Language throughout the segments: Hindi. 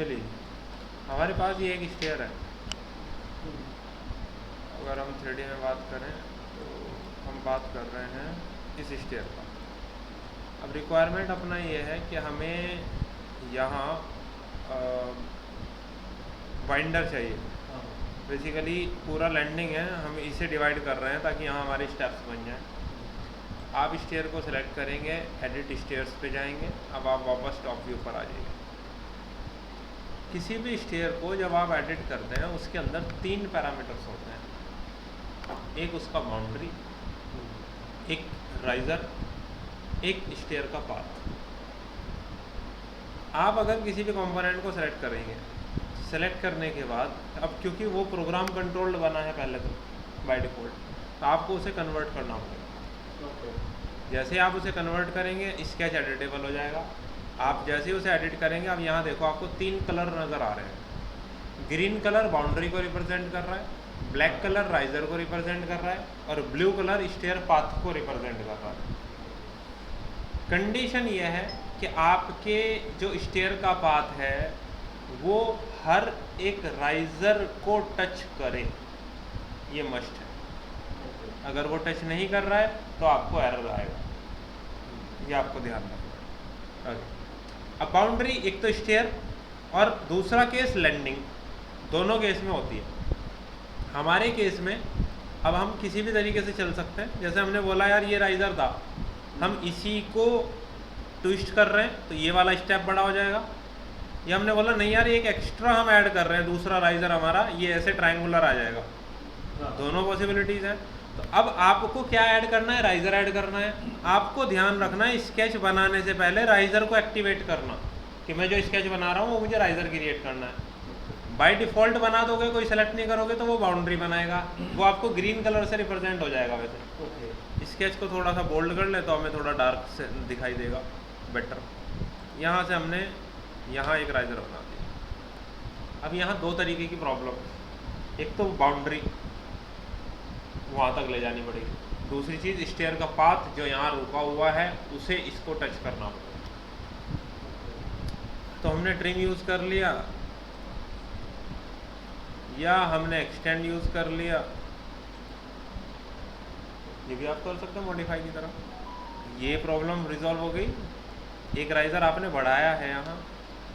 एक्चुअली हमारे पास ये एक स्टेयर है। अगर हम 3D में बात करें तो हम बात कर रहे हैं इस स्टेयर का। अब रिक्वायरमेंट अपना ये है कि हमें यहाँ बाइंडर चाहिए। बेसिकली पूरा लैंडिंग है, हम इसे डिवाइड कर रहे हैं ताकि यहाँ हमारे स्टेप्स बन जाएं। आप स्टेयर को सिलेक्ट करेंगे, एडिट स्टेयर्स पे जाएंगे। अब आप वापस टॉप व्यू पर आ जाइए। किसी भी स्टेयर को जब आप एडिट करते हैं उसके अंदर 3 पैरामीटर्स होते हैं। एक उसका बाउंड्री, एक राइज़र, एक स्टेयर का पाथ। आप अगर किसी भी कंपोनेंट को सिलेक्ट करेंगे, सेलेक्ट करने के बाद अब क्योंकि वो प्रोग्राम कंट्रोल्ड बना है पहले तो बाय डिफ़ॉल्ट, तो आपको उसे कन्वर्ट करना पड़ेगा। जैसे आप उसे कन्वर्ट करेंगे स्केच एडिटेबल हो जाएगा। आप जैसे ही उसे एडिट करेंगे, अब यहाँ देखो आपको 3 कलर नज़र आ रहे हैं। ग्रीन कलर बाउंड्री को रिप्रेजेंट कर रहा है, ब्लैक कलर राइज़र को रिप्रेजेंट कर रहा है और ब्लू कलर स्टेयर पाथ को रिप्रेजेंट कर रहा है। कंडीशन यह है कि आपके जो स्टेयर का पाथ है वो हर एक राइज़र को टच करे, ये मस्ट है। अगर वो टच नहीं कर रहा है तो आपको एरर आएगा, ये आपको ध्यान रखना है। अब बाउंड्री एक तो स्टेयर और दूसरा केस लैंडिंग, दोनों केस में होती है। हमारे केस में अब हम किसी भी तरीके से चल सकते हैं। जैसे हमने बोला यार ये राइज़र था, हम इसी को ट्विस्ट कर रहे हैं तो ये वाला स्टेप बड़ा हो जाएगा। ये हमने बोला नहीं यार एक एक्स्ट्रा हम ऐड कर रहे हैं, दूसरा राइज़र हमारा ये ऐसे ट्रायंगुलर आ जाएगा। दोनों पॉसिबिलिटीज़ हैं। तो अब आपको क्या ऐड करना है? राइज़र ऐड करना है। आपको ध्यान रखना है स्केच बनाने से पहले राइज़र को एक्टिवेट करना, कि मैं जो स्केच बना रहा हूँ वो मुझे राइज़र क्रिएट करना है। बाय डिफ़ॉल्ट बना दोगे, कोई सेलेक्ट नहीं करोगे तो वो बाउंड्री बनाएगा, वो आपको ग्रीन कलर से रिप्रेजेंट हो जाएगा। वैसे स्केच को थोड़ा सा बोल्ड कर ले तो हमें थोड़ा डार्क से दिखाई देगा बेटर। यहाँ से हमने यहाँ एक राइज़र बना दिया। अब यहाँ 2 तरीके की प्रॉब्लम, एक तो बाउंड्री वहाँ तक ले जानी पड़ेगी, दूसरी चीज़ स्टेयर का पाथ जो यहाँ रुका हुआ है उसे इसको टच करना पड़ेगा। तो हमने ट्रिम यूज़ कर लिया या हमने एक्सटेंड यूज़ कर लिया, ये भी आप कर सकते हैं मॉडिफाई की तरह। ये प्रॉब्लम रिजॉल्व हो गई। एक राइज़र आपने बढ़ाया है, यहाँ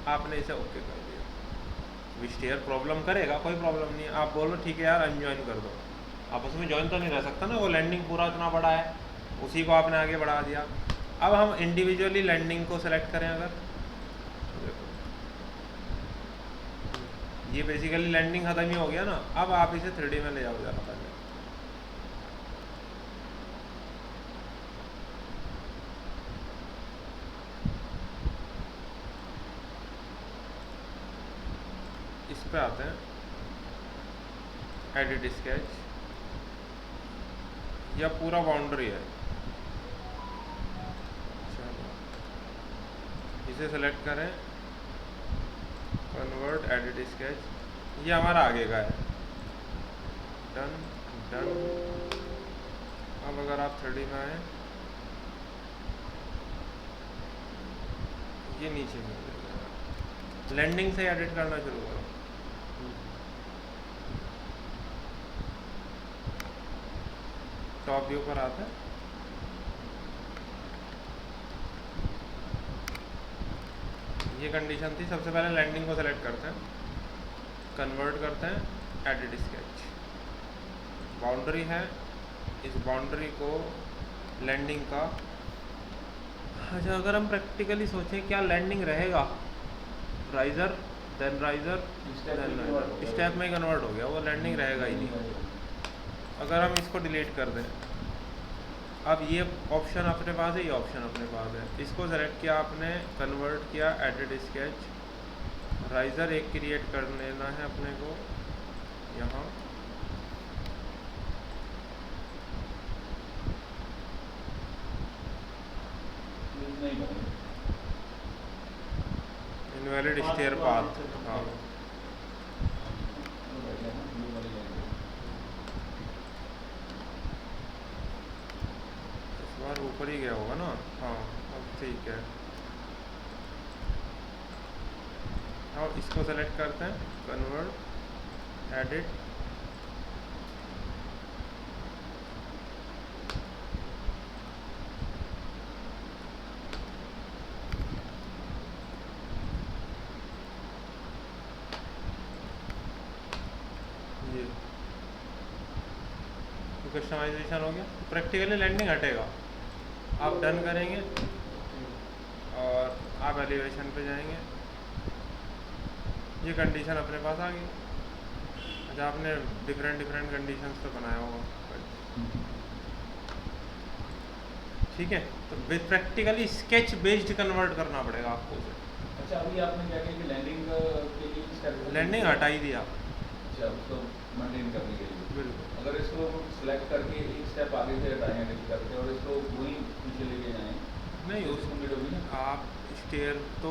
आपने इसे ओके कर दिया। स्टेयर प्रॉब्लम करेगा, कोई प्रॉब्लम नहीं है। आप बोलो ठीक है यार अनजॉइन कर दो, आप उसमें जॉइन तो नहीं रह सकता ना, वो लैंडिंग पूरा इतना बड़ा है, उसी को आपने आगे बढ़ा दिया। अब हम इंडिविजुअली लैंडिंग को सेलेक्ट करें, अगर ये बेसिकली लैंडिंग ख़त्म ही हो गया ना। अब आप इसे 3D में ले जाओ ज़रा पहले। इस पे आते हैं, एडिट स्केच, या पूरा बाउंड्री है, चलो इसे सेलेक्ट करें, कन्वर्ट एडिट स्केच, ये हमारा आगे का है। Done done. अब अगर आप 3D में आए, ये नीचे में लैंडिंग से एडिट करना शुरू करो। टॉप व्यू पर आता है, ये कंडीशन थी। सबसे पहले लैंडिंग को सेलेक्ट करते हैं, कन्वर्ट करते हैं, एडिट स्केच, बाउंड्री है, इस बाउंड्री को लैंडिंग का। अच्छा अगर हम प्रैक्टिकली सोचें क्या लैंडिंग रहेगा? Riser then riser then riser, step में ही कन्वर्ट हो गया, वो लैंडिंग रहेगा ही नहीं। अगर हम इसको डिलीट कर दें, अब ये ऑप्शन अपने पास है, ये ऑप्शन अपने पास है, इसको सेलेक्ट किया आपने, कन्वर्ट किया, एडिट स्केच, राइज़र एक क्रिएट कर लेना है अपने को यहाँ, इनवैलिड स्टेयर पाथ। हाँ इस बार ऊपर ही गया होगा ना। हाँ अब ठीक है। और इसको सेलेक्ट करते हैं, कन्वर्ट, एडिट, ये तो कस्टमाइजेशन हो गया। प्रैक्टिकली लैंडिंग हटेगा, आप डन करेंगे और आप एलिवेशन पे जाएंगे, ये कंडीशन अपने पास आ गई। अच्छा, आपने डिफरेंट कंडीशंस तो बनाया होगा, ठीक है। तो प्रैक्टिकली स्केच बेस्ड कन्वर्ट करना पड़ेगा आपको उसे। अच्छा, अभी आपने क्या किया कि लैंडिंग के लिए स्टेप, लैंडिंग हटा ही दिया। अच्छा, उसको मेंटेन करने के लिए बिल्कुल। अगर इसको सिलेक्ट करके एक स्टेप आगे से हटाएं एडिट करके और इसको वही पीछे लेके जाएं, नहीं, तो उस कंप्लीट होगी ना। आप स्टेयर तो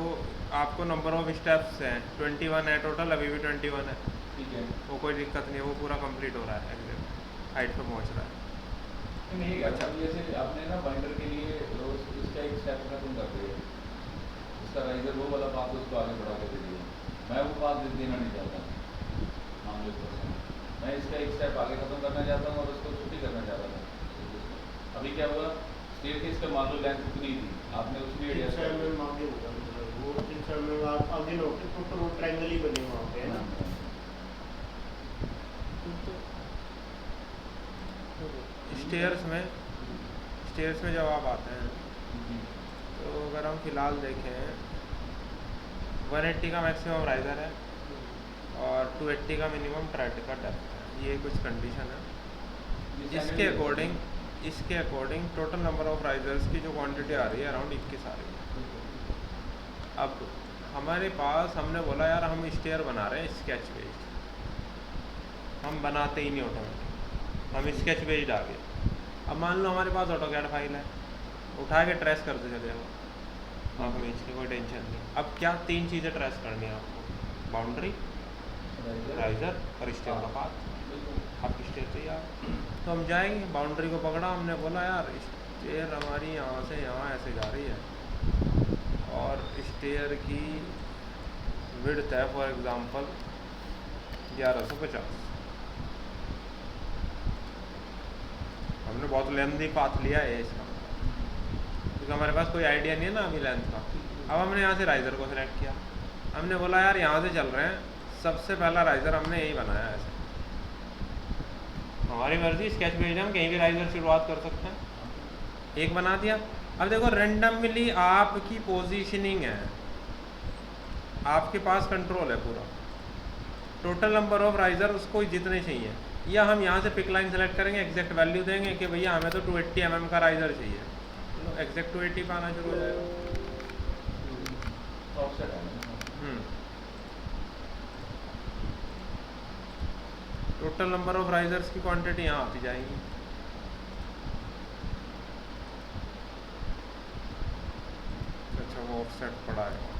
आपको नंबर ऑफ स्टेप्स हैं 21 है टोटल, अभी भी 21 है, ठीक है, वो कोई दिक्कत नहीं है, वो पूरा कंप्लीट हो रहा है, एग्जैक्ट हाइट पे पहुंच रहा है। नहीं अच्छा। अच्छा, जैसे आपने ना बाइंडर के लिए इसका एक स्टेप खत्म कर दिया, इसका राइजर वो वाला पाथ उसको आगे बढ़ा के दे दिया, मैं वो पाथ देना नहीं चाहता, मान लो मैं इसका एक स्टेप आगे खत्म करना चाहता हूँ और उसको छुट्टी करना चाहता था। अभी क्या हुआ, स्टेयर केस का मान लो लेंथ उतनी थी, आपने उसमें एडजस्ट कर दिया। आगे होगा, मतलब वो 300 mm आप आगे लोगे तो वो ट्रायंगल ही बने वहाँ पे, है ना। स्टेयर्स में जब आप आते हैं तो अगर हम फिलहाल देखें 180 का मैक्सिमम राइजर है और 280 का मिनिमम ट्रेड का डेप्थ है, ये कुछ कंडीशन है। इसके according total number of risers की जो क्वांटिटी आ रही है अराउंड 21 आ रही है। अब हमारे पास, हमने बोला यार हम स्टेयर बना रहे हैं स्केच बेस्ड, हम बनाते ही नहीं ऑटोमेटिक, हम स्केच बेस्ड आ गए। अब मान लो हमारे पास ऑटोकैड फाइल है, उठा के ट्रेस करते चले जाओ आप बेच के, कोई टेंशन नहीं। अब क्या 3 चीज़ें ट्रेस करनी है आपको, बाउंड्री, राइजर और स्टेयर का पाथ। आप स्टेयर तैयार, तो हम जाएंगे, बाउंड्री को पकड़ा, हमने बोला यार स्टेयर हमारी यहाँ से यहाँ ऐसे जा रही है और स्टेयर की विड्थ है फॉर एग्जांपल 1150, हमने बहुत लेंथी पाथ लिया है इसका, क्योंकि हमारे पास कोई आइडिया नहीं है ना अभी लेंथ का। अब हमने यहाँ से राइज़र को सिलेक्ट किया, हमने बोला यार यहाँ से चल रहे हैं, सबसे पहला राइज़र हमने यही बनाया है ऐसे, हमारी मर्जी, स्केच बेस्ड हम कहीं भी राइज़र शुरुआत कर सकते हैं। एक बना दिया। अब देखो रेंडमली आपकी पोजीशनिंग है, आपके पास कंट्रोल है पूरा, टोटल नंबर ऑफ राइज़र उसको जितने चाहिए, या हम यहाँ से पिक लाइन सेलेक्ट करेंगे, एग्जैक्ट वैल्यू देंगे कि भैया हमें तो 280 mm का राइज़र चाहिए, तो एग्जैक्ट 280 पे आना शुरू हो जाएगा। टोटल नंबर ऑफ राइजर्स की क्वांटिटी यहाँ आती जाएगी। अच्छा, वो ऑफसेट पड़ा है,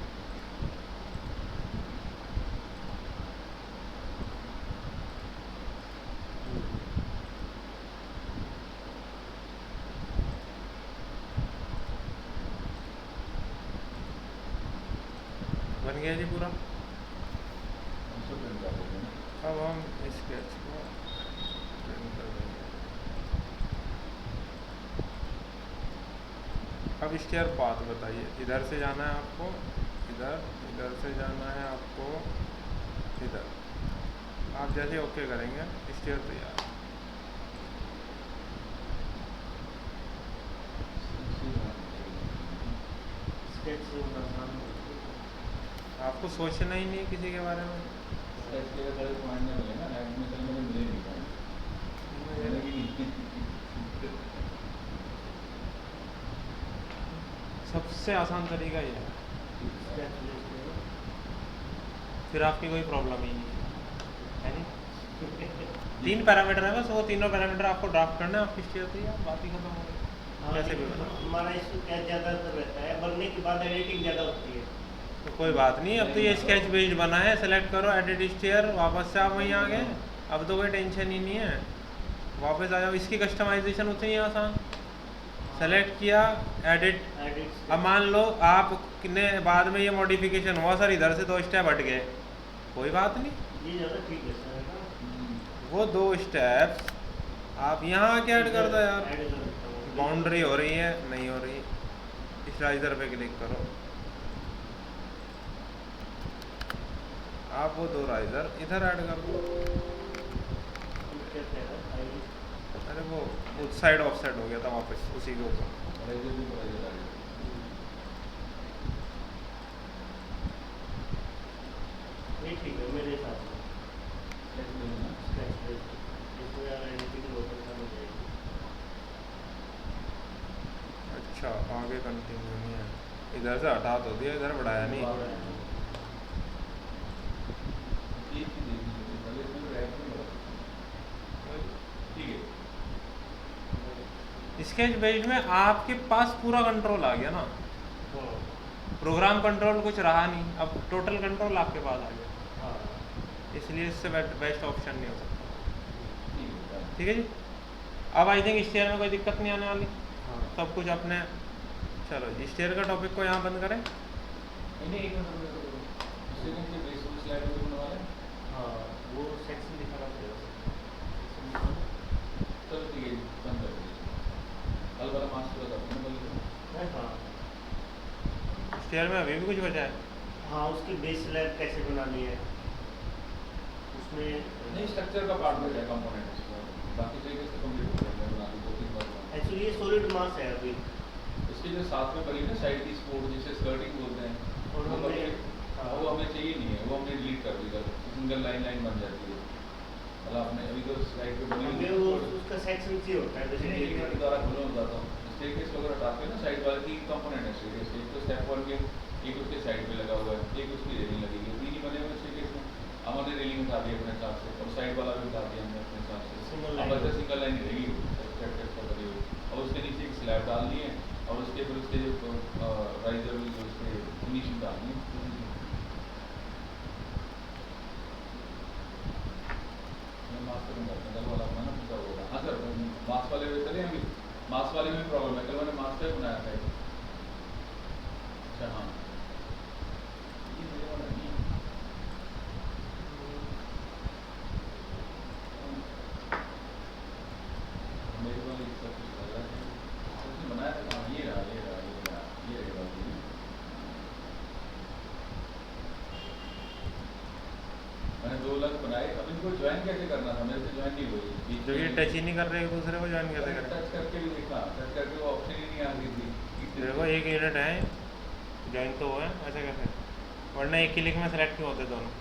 बन गया जी पूरा। अब हम स्केच को प्रिंट कर देंगे। अब स्टेयर पाथ बताइए, इधर से जाना है आपको, इधर से जाना है आपको, इधर। आप जैसे ओके करेंगे स्टेयर तैयार। आपको सोचना ही नहीं है किसी के बारे में। सबसे आसान तरीका ये है, फिर आपकी कोई प्रॉब्लम ही नहीं है नहीं। 3 पैरामीटर है बस, वो तीनों पैरामीटर आपको ड्राफ्ट करना है, आपकी स्टेयर तैयार, बात ही खत्म हो गई। कैसे भी बना हमारा इसको क्या ज़्यादातर रहता है, बनने के बाद एडिटिंग ज़्यादा होती है, तो कोई बात नहीं। अब तो ये स्केच बेस्ड बना है, सेलेक्ट करो एडिट स्टेयर, वापस से आप वहीं आ गए, अब तो कोई टेंशन ही नहीं है, वापस आ जाओ। इसकी कस्टमाइजेशन उतनी आसान, सेलेक्ट किया, एडिट। एडिट अब मान लो आपने बाद में ये मॉडिफिकेशन हुआ सर, इधर से 2 स्टेप हट गए, कोई बात नहीं, ये ज़्यादा ठीक है सर, है ना? वो 2 स्टेप्स आप यहाँ आके ऐड कर दो यार। ऐड कर देता हूँ। बाउंड्री हो रही है, नहीं हो रही, इस राइजर पे क्लिक करो, आप वो 2 राइजर इधर ऐड कर दो। क्या कह रहा है? आई- अरे वो उस साइड ऑफ साइड हो गया था वापस उसी के ऊपर। राइजर भी राइजर आ गया। नहीं ठीक है मेरे हिसाब से। Select कर देना। स्क्रैच पेज इसमें यार एडिटिंग लोकल का हो जाएगी। अच्छा आगे कंटिन्यू नहीं है, इधर से हटा तो दिया, इधर बढ़ाया नहीं। एक ही देखनी है, पहले इसमें रैप नहीं बढ़ा। ठीक है। स्केच बेस्ड में आपके पास पूरा कंट्रोल आ गया ना, हाँ प्रोग्राम कंट्रोल कुछ रहा नहीं, अब टोटल कंट्रोल आपके पास आ गया, हाँ इसलिए इससे बेस्ट ऑप्शन नहीं हो सकता। ठीक है। ठीक है जी। अब आई थिंक स्टेयर में कोई दिक्कत नहीं आने वाली, हाँ सब कुछ अपने। चलो जी स्टेयर का टॉपिक को यहाँ बंद करें। नहीं एक मिनट, सेकंड के बेस में स्लाइड में बनने वाला है। हाँ वो सेक्शन दिखाना पड़ेगा। चलो ठीक है, बंद कर दीजिए। कल वाला मास्टर का अपने बोल हाँ स्टेयर में अभी भी कुछ बचा है। हाँ उसकी बेस स्लैब कैसे बनानी है उसमें। नहीं, स्ट्रक्चर का पार्ट में है कंपोनेंट इसका, बाकी तरीके से कंप्लीट हो जाएगा, बना दो 2-3 बार बना। एक्चुअली ये सॉलिड मास है अभी। इसके जो साथ में बनी ना साइड की सपोर्ट, जिसे स्कर्टिंग बोलते हैं, और वो हमने वो हमें चाहिए नहीं है, वो हमने डिलीट कर दी, सिंगल लाइन बन जाती है। मतलब आपने अभी तो स्लाइड पे बनी हमें वो उसका सेक्शन चाहिए होता है जैसे एक मिनट द्वारा खोलना बताता हूँ। स्टेयरकेस वगैरह हटाते हैं ना, साइड वाले 3 कंपोनेंट है स्टेयरकेस के। एक तो स्टेप 1 के, एक उसके साइड पे लगा हुआ है, एक उसकी रेलिंग लगी हुई है, 3 ही बने हुए स्टेयरकेस में। हमने रेलिंग उठा दी अपने हिसाब से, और साइड वाला भी उठा दिया हमने अपने हिसाब से। सिंगल अब लाइन बस सिंगल लाइन रहेगी स्टेयरकेस पर बनी हुई, और उसके नीचे एक स्लैब डालनी है, और उसके फिर उसके जो राइजर जो उसके फिनिशिंग डालनी है। मास्क में करते हैं, कल वाला अपना ना पूछा होगा। हाँ सर, मास्क वाले में चले अभी, मास्क वाले में भी प्रॉब्लम है, कल मैंने मास्क पे बनाया था एक। अच्छा हाँ, ये मेरे वाला नहीं है। मेरे वाले सब कुछ लग रहा है, उसने बनाया था। हाँ ये रहा, ये रहा, ये रहा, ये रहेगा ये। मैंने 2 लाख बनाए, अब इनको ज्वाइन कैसे करना था, मेरे से ज्वाइन नहीं हुई। जो ये टच ही नहीं कर रहे एक दूसरे को, ज्वाइन कैसे करें? टच करके भी देखा, टच करके वो ऑप्शन ही नहीं आ रही थी। देखो 1 यूनिट है, ज्वाइन तो हुआ है, ऐसा कैसे? वरना एक क्लिक में सेलेक्ट क्यों होते दोनों?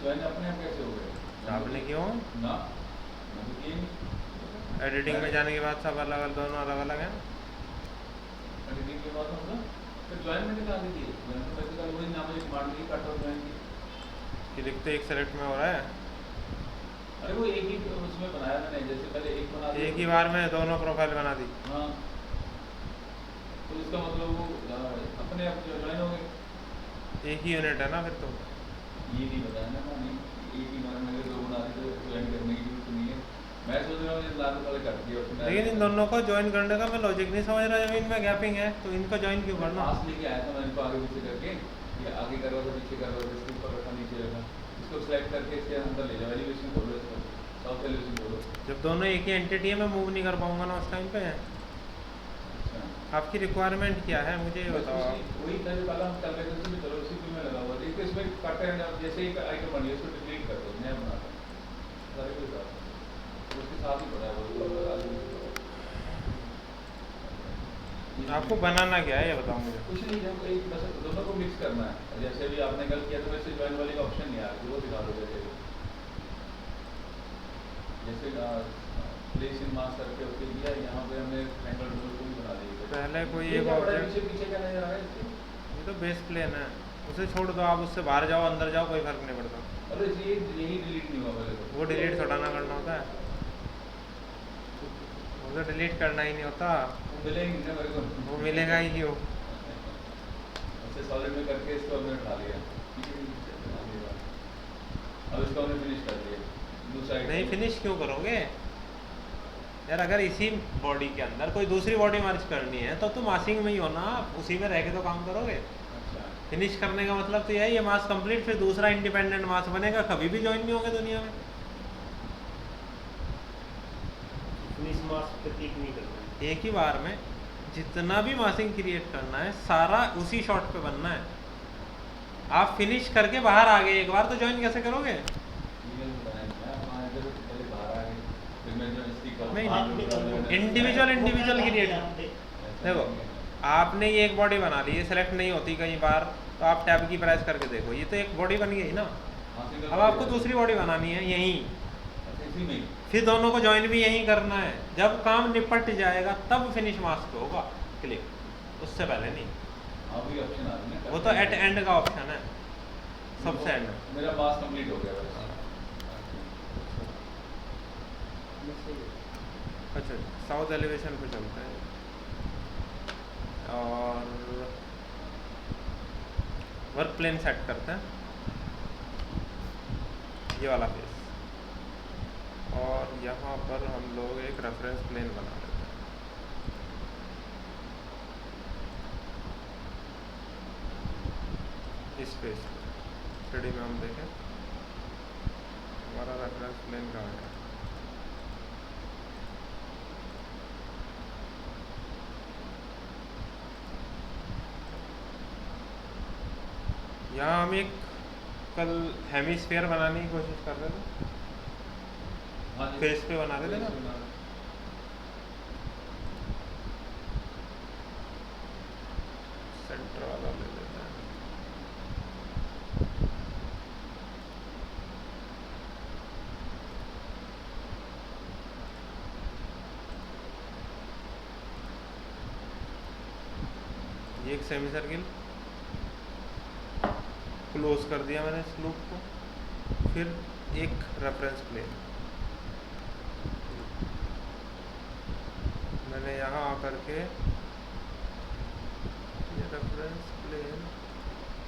ज्वाइन अपने आप कैसे हो गए? आपने क्यों? ना मैं तो किए नहीं। एडिटिंग में जाने के बाद सब अलग अलग, दोनों अलग अलग हैं। एडिटिंग के बाद मतलब फिर ज्वाइन में निकाल दीजिए। ज्वाइन तो वैसे कल वही नाम है, कमांड की कट और ज्वाइन की। क्लिक तो एक सेलेक्ट में हो रहा है, अरे वो एक ही उसमें बनाया मैंने, जैसे पहले एक बना दिया, एक ही बार में दोनों प्रोफाइल बना दी। हाँ, तो इसका मतलब वो अपने आप ज्वाइन हो गए। एक ही यूनिट है ना फिर तो। ये नहीं बताया ना मैंने, एक ही बार में अगर 2 बना दी तो ज्वाइन करने की जरूरत नहीं है। मैं सोच रहा हूँ ये लाल वाले कर दिया उसने। लेकिन इन दोनों को ज्वाइन करने का मैं लॉजिक नहीं समझ रहा, जब इनमें गैपिंग है तो इनको ज्वाइन क्यों करना? पास लेके आया था मैं इनको आगे पीछे करके, ये आगे कर रहा था, पीछे कर रहा था, इसके ऊपर रखा, नीचे रखा, इसको सेलेक्ट करके इसके अंदर ले जाओ, एलिवेशन बोलो इसको, साउथ एलिवेशन बोलो। जब दोनों एक ही एंटिटी है, मैं मूव नहीं कर पाऊंगा ना उस टाइम पे। अच्छा, आपकी रिक्वायरमेंट क्या है मुझे ये बताओ आप। वही था जो कल हम कर रहे थे, उसमें चलो उसी में लगा हुआ था। एक तो इसमें कट एंड जैसे एक आइटम बनी है उसको डिलीट कर दो, नया बना दो, सारे कोई बात नहीं, उसके साथ ही पड़ा है वो। आपको बनाना क्या है ये बताओ मुझे। कुछ नहीं, जब एक बस दोनों को मिक्स करना है। जैसे अभी आपने कल किया तो वैसे ज्वाइन वाले का ऑप्शन नहीं आ रहा, वो दिखा दो। जैसे प्लेस इन मास करके उसके दिया, यहाँ पे हमने ट्रायंगल टूल को भी बना दिया। पहले कोई ये एक क्या बड़ा ऑब्जेक्ट, पीछे पीछे क्या नजर आ रहा है इसके? ये तो बेस प्लेन है, उसे छोड़ दो आप, उससे बाहर जाओ अंदर जाओ कोई फर्क नहीं पड़ता। अरे ये यही डिलीट नहीं हुआ पहले तो। वो डिलीट थोड़ा ना करना होता है, वो तो डिलीट करना ही नहीं होता, वो मिलेंगे ना मेरे को, वो मिलेगा ही क्यों? उससे सॉलिड में करके इसको हमने उठा लिया। अब इसको हमने फिनिश कर दिया। ब्लू साइड नहीं फिनिश क्यों करोगे? यार अगर इसी बॉडी के अंदर कोई दूसरी बॉडी मर्ज करनी है तो तुम मासिंग में ही हो ना, उसी में रह के तो काम करोगे। अच्छा फिनिश करने का मतलब तो यही है, मास कंप्लीट, फिर दूसरा इंडिपेंडेंट मास बनेगा, कभी भी ज्वाइन नहीं होंगे दुनिया में। फिनिश मास प्रतीक नहीं करना। एक ही बार में जितना भी मासिंग क्रिएट करना है सारा उसी शॉट पे बनना है। आप फिनिश करके बाहर आ गए, एक बार तो ज्वाइन कैसे करोगे? इंडिविजुअल क्रिएट, देखो आपने ये एक बॉडी बना ली, ये सेलेक्ट नहीं होती कई बार, तो आप टैब की प्रेस करके देखो, ये तो एक बॉडी बन गई ना। अब आपको दूसरी बॉडी बनानी है यहीं, फिर दोनों को ज्वाइन भी यहीं करना है। जब काम निपट जाएगा तब फिनिश मास्क होगा क्लिक, उससे पहले नहीं। वो तो एट एंड का ऑप्शन है, सबसे एंड। मेरा पास कंप्लीट हो गया बस। अच्छा साउथ एलिवेशन पे चलते हैं और वर्क प्लेन सेट करते हैं, ये वाला फेस, और यहाँ पर हम लोग एक रेफरेंस प्लेन बना लेते हैं। इस फेस पे 3D में हम देखें हमारा रेफरेंस प्लेन कहाँ है। यहाँ हम एक कल हेमिस्फीयर बनाने की कोशिश कर रहे थे, फेस पे बना रहे थे ना। सेंटर वाला ले लेते हैं। ये एक सेमी सर्किल क्लोज कर दिया मैंने इस लूप को, फिर एक रेफरेंस प्लेन मैंने यहाँ आकर के ये रेफरेंस प्लेन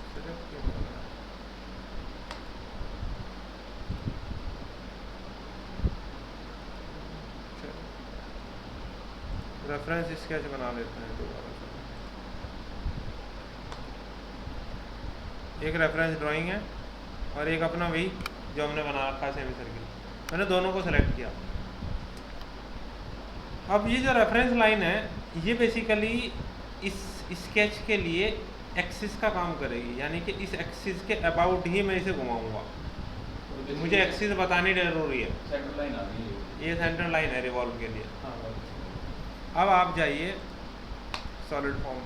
सिलेक्ट किया है। रेफरेंस स्केच बना लेते हैं दोबारा से। एक रेफरेंस ड्राइंग है और एक अपना वही जो हमने बना रखा है सेमी सर्किल, मैंने दोनों को सेलेक्ट किया। अब ये जो रेफरेंस लाइन है ये बेसिकली इस स्केच के लिए एक्सिस का काम करेगी, यानी कि इस एक्सिस के अबाउट ही मैं इसे घुमाऊंगा। मुझे एक्सिस बतानी जरूरी है। सेंटर लाइन आ गई है। ये सेंटर लाइन है रिवॉल्व के लिए। हाँ, अब आप जाइए सॉलिड फॉर्म,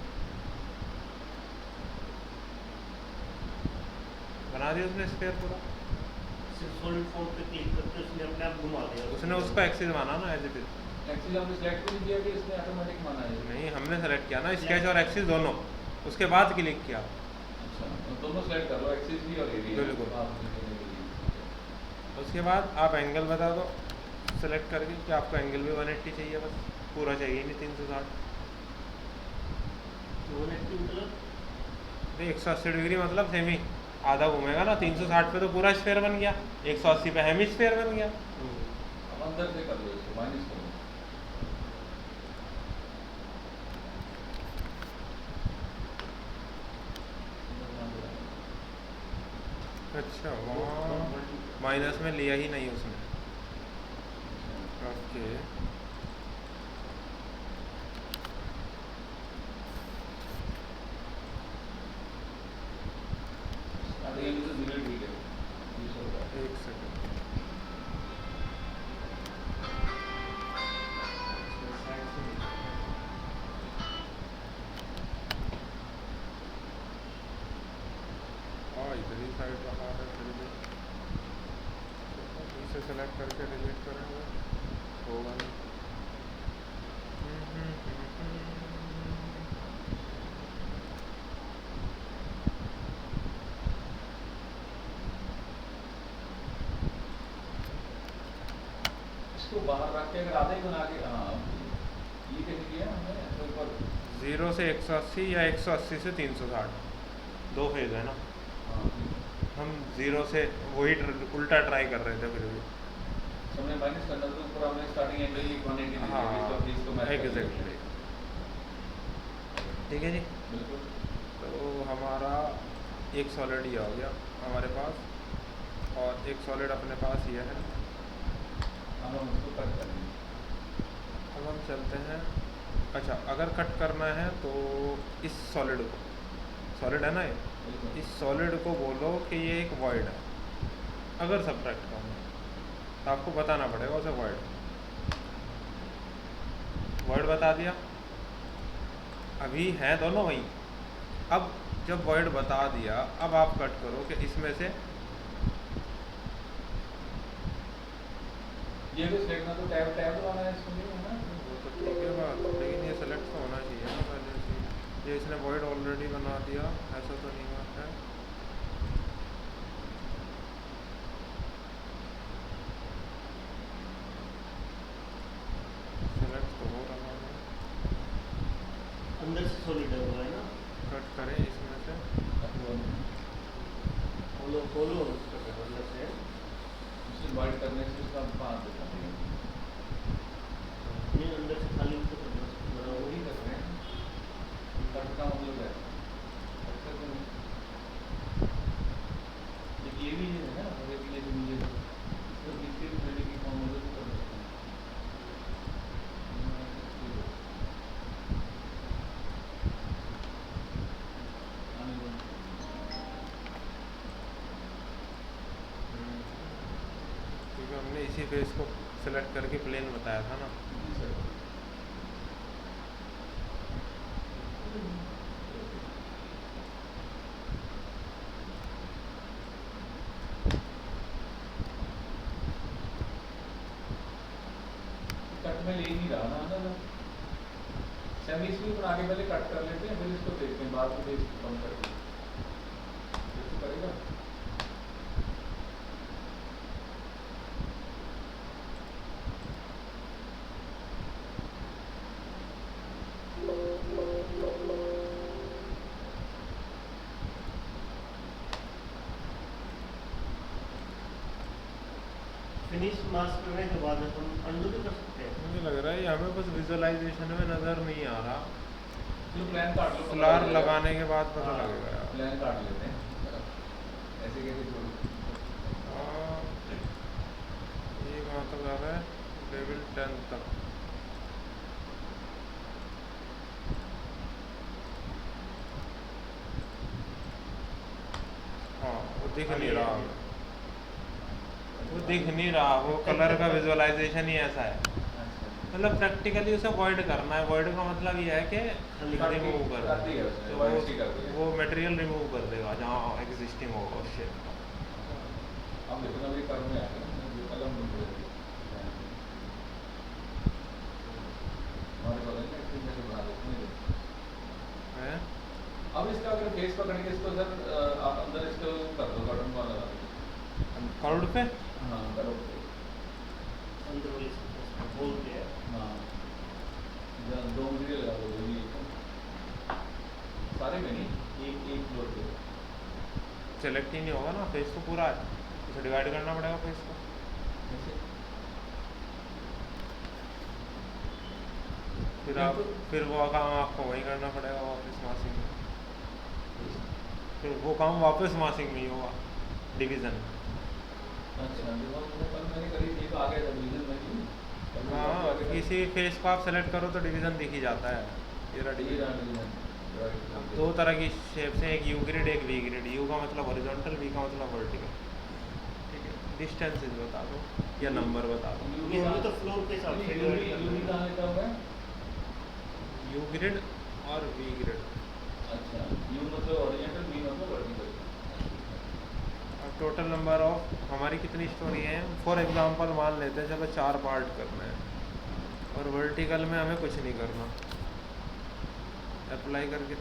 बना दिया उसने स्क्वायर पूरा। सॉलिड फॉर्म पे क्लिक करके उसने अपने आप घुमा दिया। उसने उसका एक्सिस माना ना एज इट इज। एक्सिस हमने सेलेक्ट भी किया कि इसने ऑटोमेटिक माना है? नहीं, हमने सेलेक्ट किया ना स्केच और एक्सिस दोनों, उसके बाद क्लिक किया। अच्छा, तो दोनों सेलेक्ट कर लो, एक्सिस भी और एरिया। बिल्कुल। उसके बाद आप एंगल बता दो सेलेक्ट करके कि आपको एंगल भी 180 चाहिए, बस पूरा चाहिए नहीं 360। 180 मतलब 180 डिग्री मतलब सेमी आधा घूमेगा ना, 360 पे तो पूरा स्फेयर बन गया, 180 पे हेमी स्फेयर बन गया। अब अंदर से कर लो इसको, माइनस कर लो। अच्छा, वहाँ माइनस में लिया ही नहीं उसने। ओके, एक सेकंड। हाँ इधर ही साइड रहा है, फिर भी इसे सेलेक्ट करके डिलीट करेंगे होगा नहीं। इसको बाहर रख के अगर आधा ही बना के, हाँ ये कैसे किया हमने? तो एक बार 0 से 180 या 180 से 360 दो फेज है ना। हाँ, हम 0 से वही उल्टा ट्राई कर रहे थे फिर भी। हमने माइनस करना तो ऊपर हमने स्टार्टिंग एंगल ही 180 दी हाँ है, इसको मैच कर दिया। एग्जैक्टली। ठीक है जी। बिल्कुल। तो हमारा एक सॉलिड ये हो गया हमारे पास, और एक सॉलिड अपने पास ये है। अब हम उसको कट करेंगे। अब हम चलते हैं, अच्छा अगर कट करना है तो इस सॉलिड को, सॉलिड है ना ये, बिल्कुल। इस सॉलिड को बोलो कि ये एक वॉइड है। अगर सब्ट्रैक्ट करना है तो आपको बताना पड़ेगा उसे वॉइड। वॉइड बता दिया, अभी हैं दोनों वहीं। अब जब वॉइड बता दिया, अब आप कट करो कि इसमें से ये भी सेलेक्ट ना तो टैब टैब दबाना है इसमें भी, है ना? वो तो ठीक है बात, लेकिन ये सेलेक्ट तो होना चाहिए ना पहले से। ये इसने वॉइड ऑलरेडी बना दिया, ऐसा तो नहीं हुआ है। सेलेक्ट तो हो रहा है, अंदर से सॉलिड है वो, है ना? कट करें इसमें से। खोलो खोलो उसको अंदर से। उसे वाइड करने से उसका पास हो जाता है। नहीं, अंदर से खाली उसको करना तो वही कर रहे हैं। कट का मतलब है अक्सर तो ये भी है ना, ये भी तो इसके भी थ्रेडिंग की फॉर्म मतलब कर सकते हैं। क्योंकि हमने इसी फेस को सेलेक्ट करके प्लेन बताया था ना। कट में ले ही नहीं रहा ना ना सेमी इसलिए बना के पहले कट कर लेते हैं, फिर इसको देखते हैं बाद में इसको कम करके इसको करेगा। फिनिश मास्क करने के बाद हम अंडू भी कर सकते हैं। मुझे लग रहा है ये हमें बस विजुअलाइजेशन में नज़र नहीं आ रहा, जो प्लान काट लो फ्लार लगाने के बाद पता हाँ, लगेगा यार। प्लान काट लेते हैं ऐसे कैसे छोड़ो। हाँ, ये कहाँ तक आ रहा है, लेवल 10 तक। हाँ वो दिख नहीं रहा हमें, वो दिख नहीं रहा, वो कलर का विजुअलाइजेशन ही ऐसा है। मतलब प्रैक्टिकली उसे वॉइड करना है। वॉइड का मतलब ये है कि रिमूव कर कर दिया उसने, void सी कर दिया। वो मटेरियल रिमूव कर देगा जहाँ एग्जिस्टिंग होगा उस शेप का। अब देखो ना ये कर्व में आ गया ना, ये कलम बन गया हमारे बगल में इसमें से बना देते हैं। है अब इसका अगर फेस पकड़ के इसको सर आप अंदर इसको कर दो, बटन वाला लगा दो। कर्व्ड पे। हाँ करो। अंदर वाली surface बोल के हाँ दो मटेरियल लगा दो, ये सारे में नहीं, एक एक फ्लोर पे। सेलेक्ट ही नहीं होगा ना, फेस तो पूरा है, उसे डिवाइड करना पड़ेगा फेस को। ऐसे फिर वो काम आपको वही करना पड़ेगा वापस मासिंग में, फिर वो काम वापस मासिंग में ही होगा डिवीज़न। अच्छा देखो कल मैंने करी थी तो आ गया था डिवीजन में ही। हाँ किसी फेस को आप सेलेक्ट करो तो डिवीज़न दिख ही जाता है। ये रहा ये डिवीज़न। डिवीजन दो तरह की शेप्स हैं, एक यू ग्रिड एक वी ग्रिड। यू का मतलब हॉरिजॉन्टल, वी का मतलब वर्टिकल। ठीक है, डिस्टेंसेस बता दो या नंबर बता दो। ये हमें तो फ्लोर के हिसाब से divide करना है। कहाँ लिखा हुआ है? यू ग्रिड और वी ग्रिड। अच्छा यू मतलब हॉरिजॉन्टल, वी मतलब वर्टिकल। और टोटल नंबर ऑफ हमारी कितनी स्टोरी है, फॉर एग्जांपल मान लेते हैं चलो 4 पार्ट करना है और वर्टिकल में हमें कुछ नहीं करना, अप्लाई करके,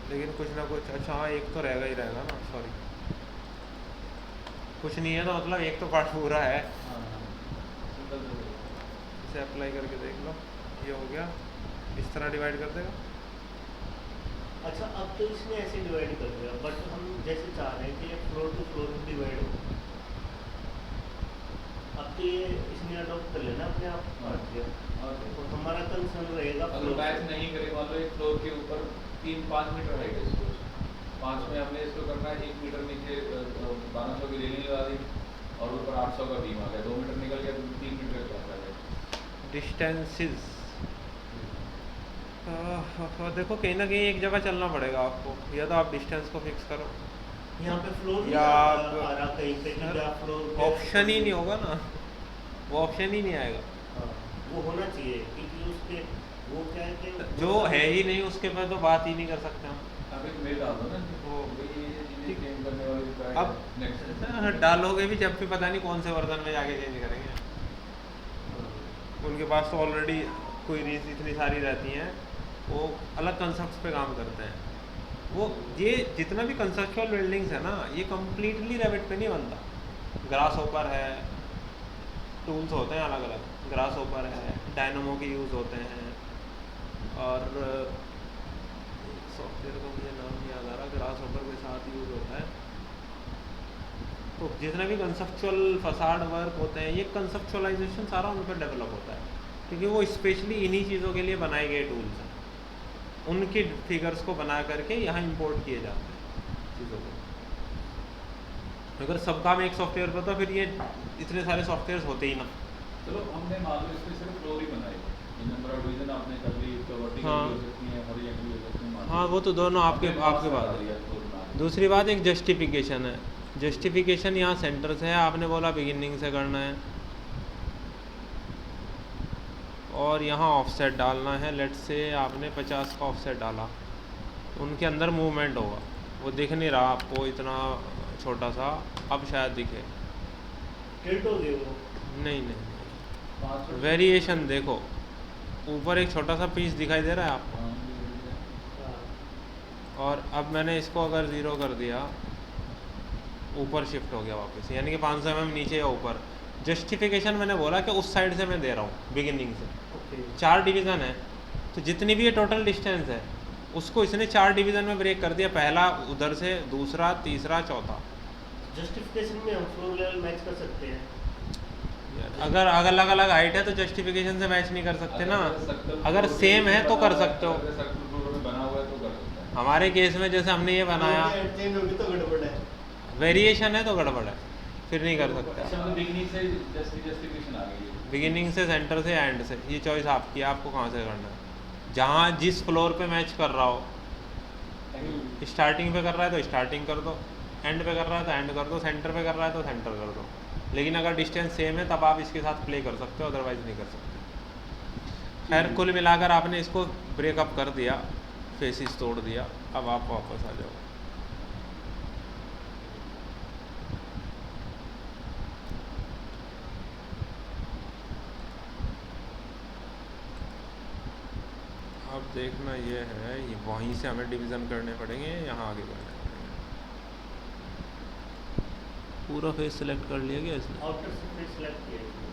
लेकिन कुछ ना कुछ, अच्छा हाँ एक तो रहेगा ही रहेगा ना, सॉरी कुछ नहीं है तो मतलब एक तो पार्ट पूरा है। हाँ सिंपल तो है। इसे अप्लाई करके देख लो, ये हो गया, इस तरह डिवाइड कर देगा। अच्छा अब तो इसने ऐसे डिवाइड कर दिया, बट हम जैसे चाह रहे हैं कि ये फ्लोर टू फ्लोर डिवाइड हो। अब तो ये इसने अडॉप्ट कर लेना अपने आप हाँ। और तो हमारा कंसर्न रहेगा अगर flow मैच से। नहीं करे, मान लो एक फ्लोर के ऊपर 3-5 मीटर है इसको, 5 में हमने इसको करना है 1 मीटर नीचे 1200 की रेलिंग लगा दी और ऊपर 800 का बीम आ गया, 2 मीटर निकल गया तो 3 मीटर का आ गया। डिस्टेंसेस देखो कहीं ना कहीं एक जगह चलना पड़ेगा आपको, या तो आप डिस्टेंस को फिक्स करो यहाँ पे फ्लोर नहीं या आ आप आ रहा कहीं पे कि आप फ्लोर ऑप्शन ही नहीं होगा ना, वो ऑप्शन ही नहीं आएगा। हाँ, वो होना चाहिए क्योंकि उसके वो क्या है कि जो है ही नहीं उसके पर तो बात ही नहीं कर सकते हम। अब एक मेल डाल दो ना वो भाई ये चीजें चेंज करने वाली जो अब नेक्स्ट डालोगे भी जब भी पता नहीं कौन से वर्जन में जाके चेंज करेंगे, उनके पास तो ऑलरेडी क्वेरीज इतनी सारी रहती हैं, वो अलग कंसेप्ट पे काम करते हैं। वो ये जितना भी कंसेप्चुअल बिल्डिंग्स है ना, ये कम्प्लीटली रेविट पे नहीं बनता। ग्रास ओपर है, टूल्स होते हैं अलग अलग, ग्रास ओपर है, डायनामो के यूज़ होते हैं, और सॉफ्टवेयर का मुझे नाम नहीं याद आ रहा, ग्रास ओपर के साथ यूज़ होता है। तो जितना भी कंसेप्चुअल फसाड वर्क होते हैं, ये कंसेप्चुअलाइजेशन सारा उन पर डेवलप होता है, क्योंकि वो स्पेशली इन्हीं चीज़ों के लिए बनाए गए टूल्स हैं। उनके फिगर्स को बना करके यहाँ इंपोर्ट किए जाते हैं चीज़ों को। अगर सब काम एक सॉफ्टवेयर पर तो फिर ये इतने सारे सॉफ्टवेयर होते ही ना। चलो हमने मान लो इसमें सिर्फ फ्लोर ही बनाई, ये नंबर ऑफ डिवीजन आपने कर ली, तो वर्टिकल हाँ। भी हो सकती है, हॉरिजॉन्टल भी हो सकती है, मान लो। हाँ, वो तो दोनों आपके हमने आपके पास बात लगा है। दिया फ्लोर बना के। दूसरी बात एक जस्टिफिकेशन है। जस्टिफिकेशन यहाँ सेंटर से है, आपने बोला बिगिनिंग से करना है, और यहाँ ऑफसेट डालना है। लेट से आपने 50 का ऑफसेट डाला, उनके अंदर मूवमेंट होगा, वो दिख नहीं रहा आपको इतना छोटा सा, अब शायद दिखे। टिल्ट हो गए वो नहीं नहीं, 500 वेरिएशन देखो, ऊपर एक छोटा सा पीस दिखाई दे रहा है आपको, हाँ, ये हाँ, और अब मैंने इसको अगर 0 कर दिया, ऊपर शिफ्ट हो गया वापस, यानी कि 500 mm नीचे या ऊपर। जस्टिफिकेशन मैंने बोला कि उस साइड से मैं दे रहा हूँ बिगिनिंग से। ओके 4 डिवीज़न है, तो जितनी भी ये टोटल डिस्टेंस है उसको इसने 4 डिवीज़न में ब्रेक कर दिया, पहला उधर से, दूसरा, तीसरा, चौथा। जस्टिफिकेशन में हम फ्लोर लेवल मैच कर सकते हैं। अगर अलग अलग हाइट है तो जस्टिफिकेशन से मैच नहीं कर सकते ना। सर्कल अगर फ्लोर सेम है तो बना कर हुआ सकते हो। अगर सर्कल फ्लोर में बना हुआ है तो कर सकते हैं। हमारे केस में जैसे हमने ये बनाया, चेंज होगी तो गड़बड़ है। वेरिएशन है तो गड़बड़ है, फिर नहीं कर अच्छा सकते। मतलब बिगनिंग से जस्टिफिकेशन आ गई है। बिगिनिंग से, सेंटर से, एंड से, ये चॉइस आपकी है, आपको कहाँ से करना है। जहाँ जिस फ्लोर पे मैच कर रहा हो, स्टार्टिंग पे कर रहा है तो स्टार्टिंग कर दो, एंड पे कर रहा है तो एंड कर दो, सेंटर पे कर रहा है तो सेंटर कर दो। लेकिन अगर डिस्टेंस सेम है तब आप इसके साथ प्ले कर सकते हो, अदरवाइज नहीं कर सकते। खैर कुल मिलाकर आपने इसको ब्रेकअप कर दिया, फेसिस तोड़ दिया, अब आप वापस आ जाओ। अब देखना ये है, ये वहीं से हमें डिवीज़न करने पड़ेंगे, यहाँ आगे करने पड़ेंगे। पूरा फेस सेलेक्ट कर लिया गया इसने। आउटर सरफेस सेलेक्ट किया इसने।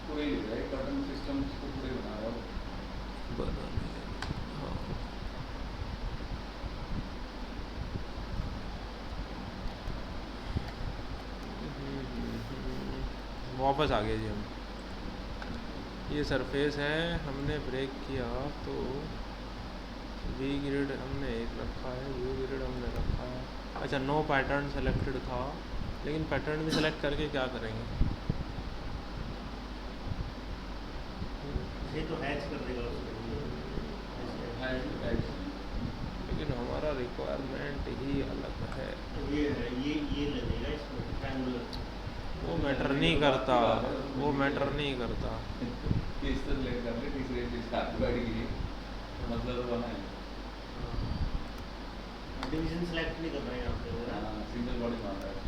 पूरे ही है कर्टन सिस्टम को पूरे बना रहा हूँ। हाँ, वापस आ गए जी हम। ये सरफेस है, हमने ब्रेक किया तो वी ग्रिड हमने एक रखा है, यू ग्रिड हमने रखा है। अच्छा, नो पैटर्न सेलेक्टेड था, लेकिन पैटर्न भी सेलेक्ट करके क्या करेंगे। ये तो हैच कर देगा उसको। लेकिन हमारा रिक्वायरमेंट ही अलग है, ये है, ये लगेगा इसमें ट्रायंगुलर। वो मैटर नहीं करता, वो मैटर नहीं करता। किस तरह ले कर ले तीसरे चीज साथ बैठ गई मतलब तो बना है। डिवीजन सेलेक्ट नहीं कर रहे हैं यहाँ पे वो ना। सिंगल बॉडी मान रहा है।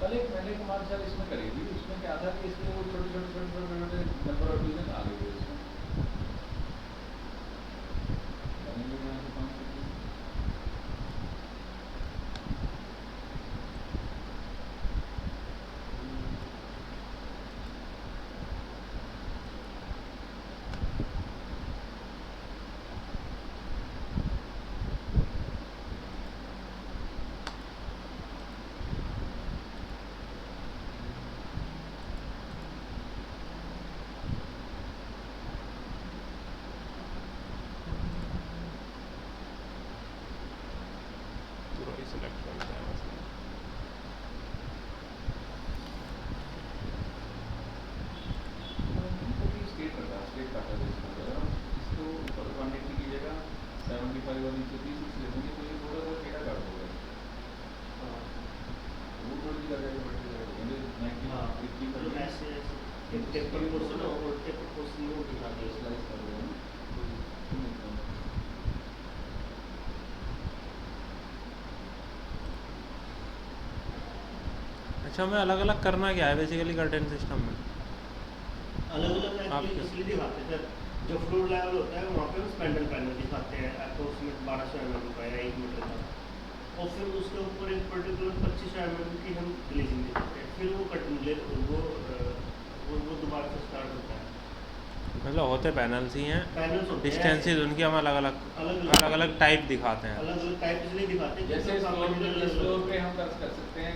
कल एक मैंने कुमार सर इसमें करी थी, उसमें क्या था कि इसमें वो छोटे नंबर ऑफ डिवीजन आ गए थे इसमें। रही है। स्लाइस कर रहे हैं। अच्छा, मैं अलग अलग करना क्या है बेसिकली कर्टेन सिस्टम में? अलग अलग आप एक्चुअली क्या- इसलिए दिखाते हैं सर, जो फ्लोर लेवल होता है वहाँ पे हम स्पैंडल पैनल दिखाते हैं अप्रोक्सीमेट 1200 mm का या 1 मीटर का, और फिर उसके ऊपर एक पर्टिकुलर 2500 mm की हम ग्लेजिंग देते हैं, फिर वो वो दोबारा से स्टार्ट होता है। मतलब होते पैनल्स ही हैं, पैनल्स होते हैं डिस्टेंसेस उनकी हम अलग अलग अलग अलग टाइप दिखाते हैं। अलग अलग टाइप इसलिए दिखाते हैं जैसे क्योंकि फ्लोर सामान्य पे, इस फ्लोर पे हम कर सकते हैं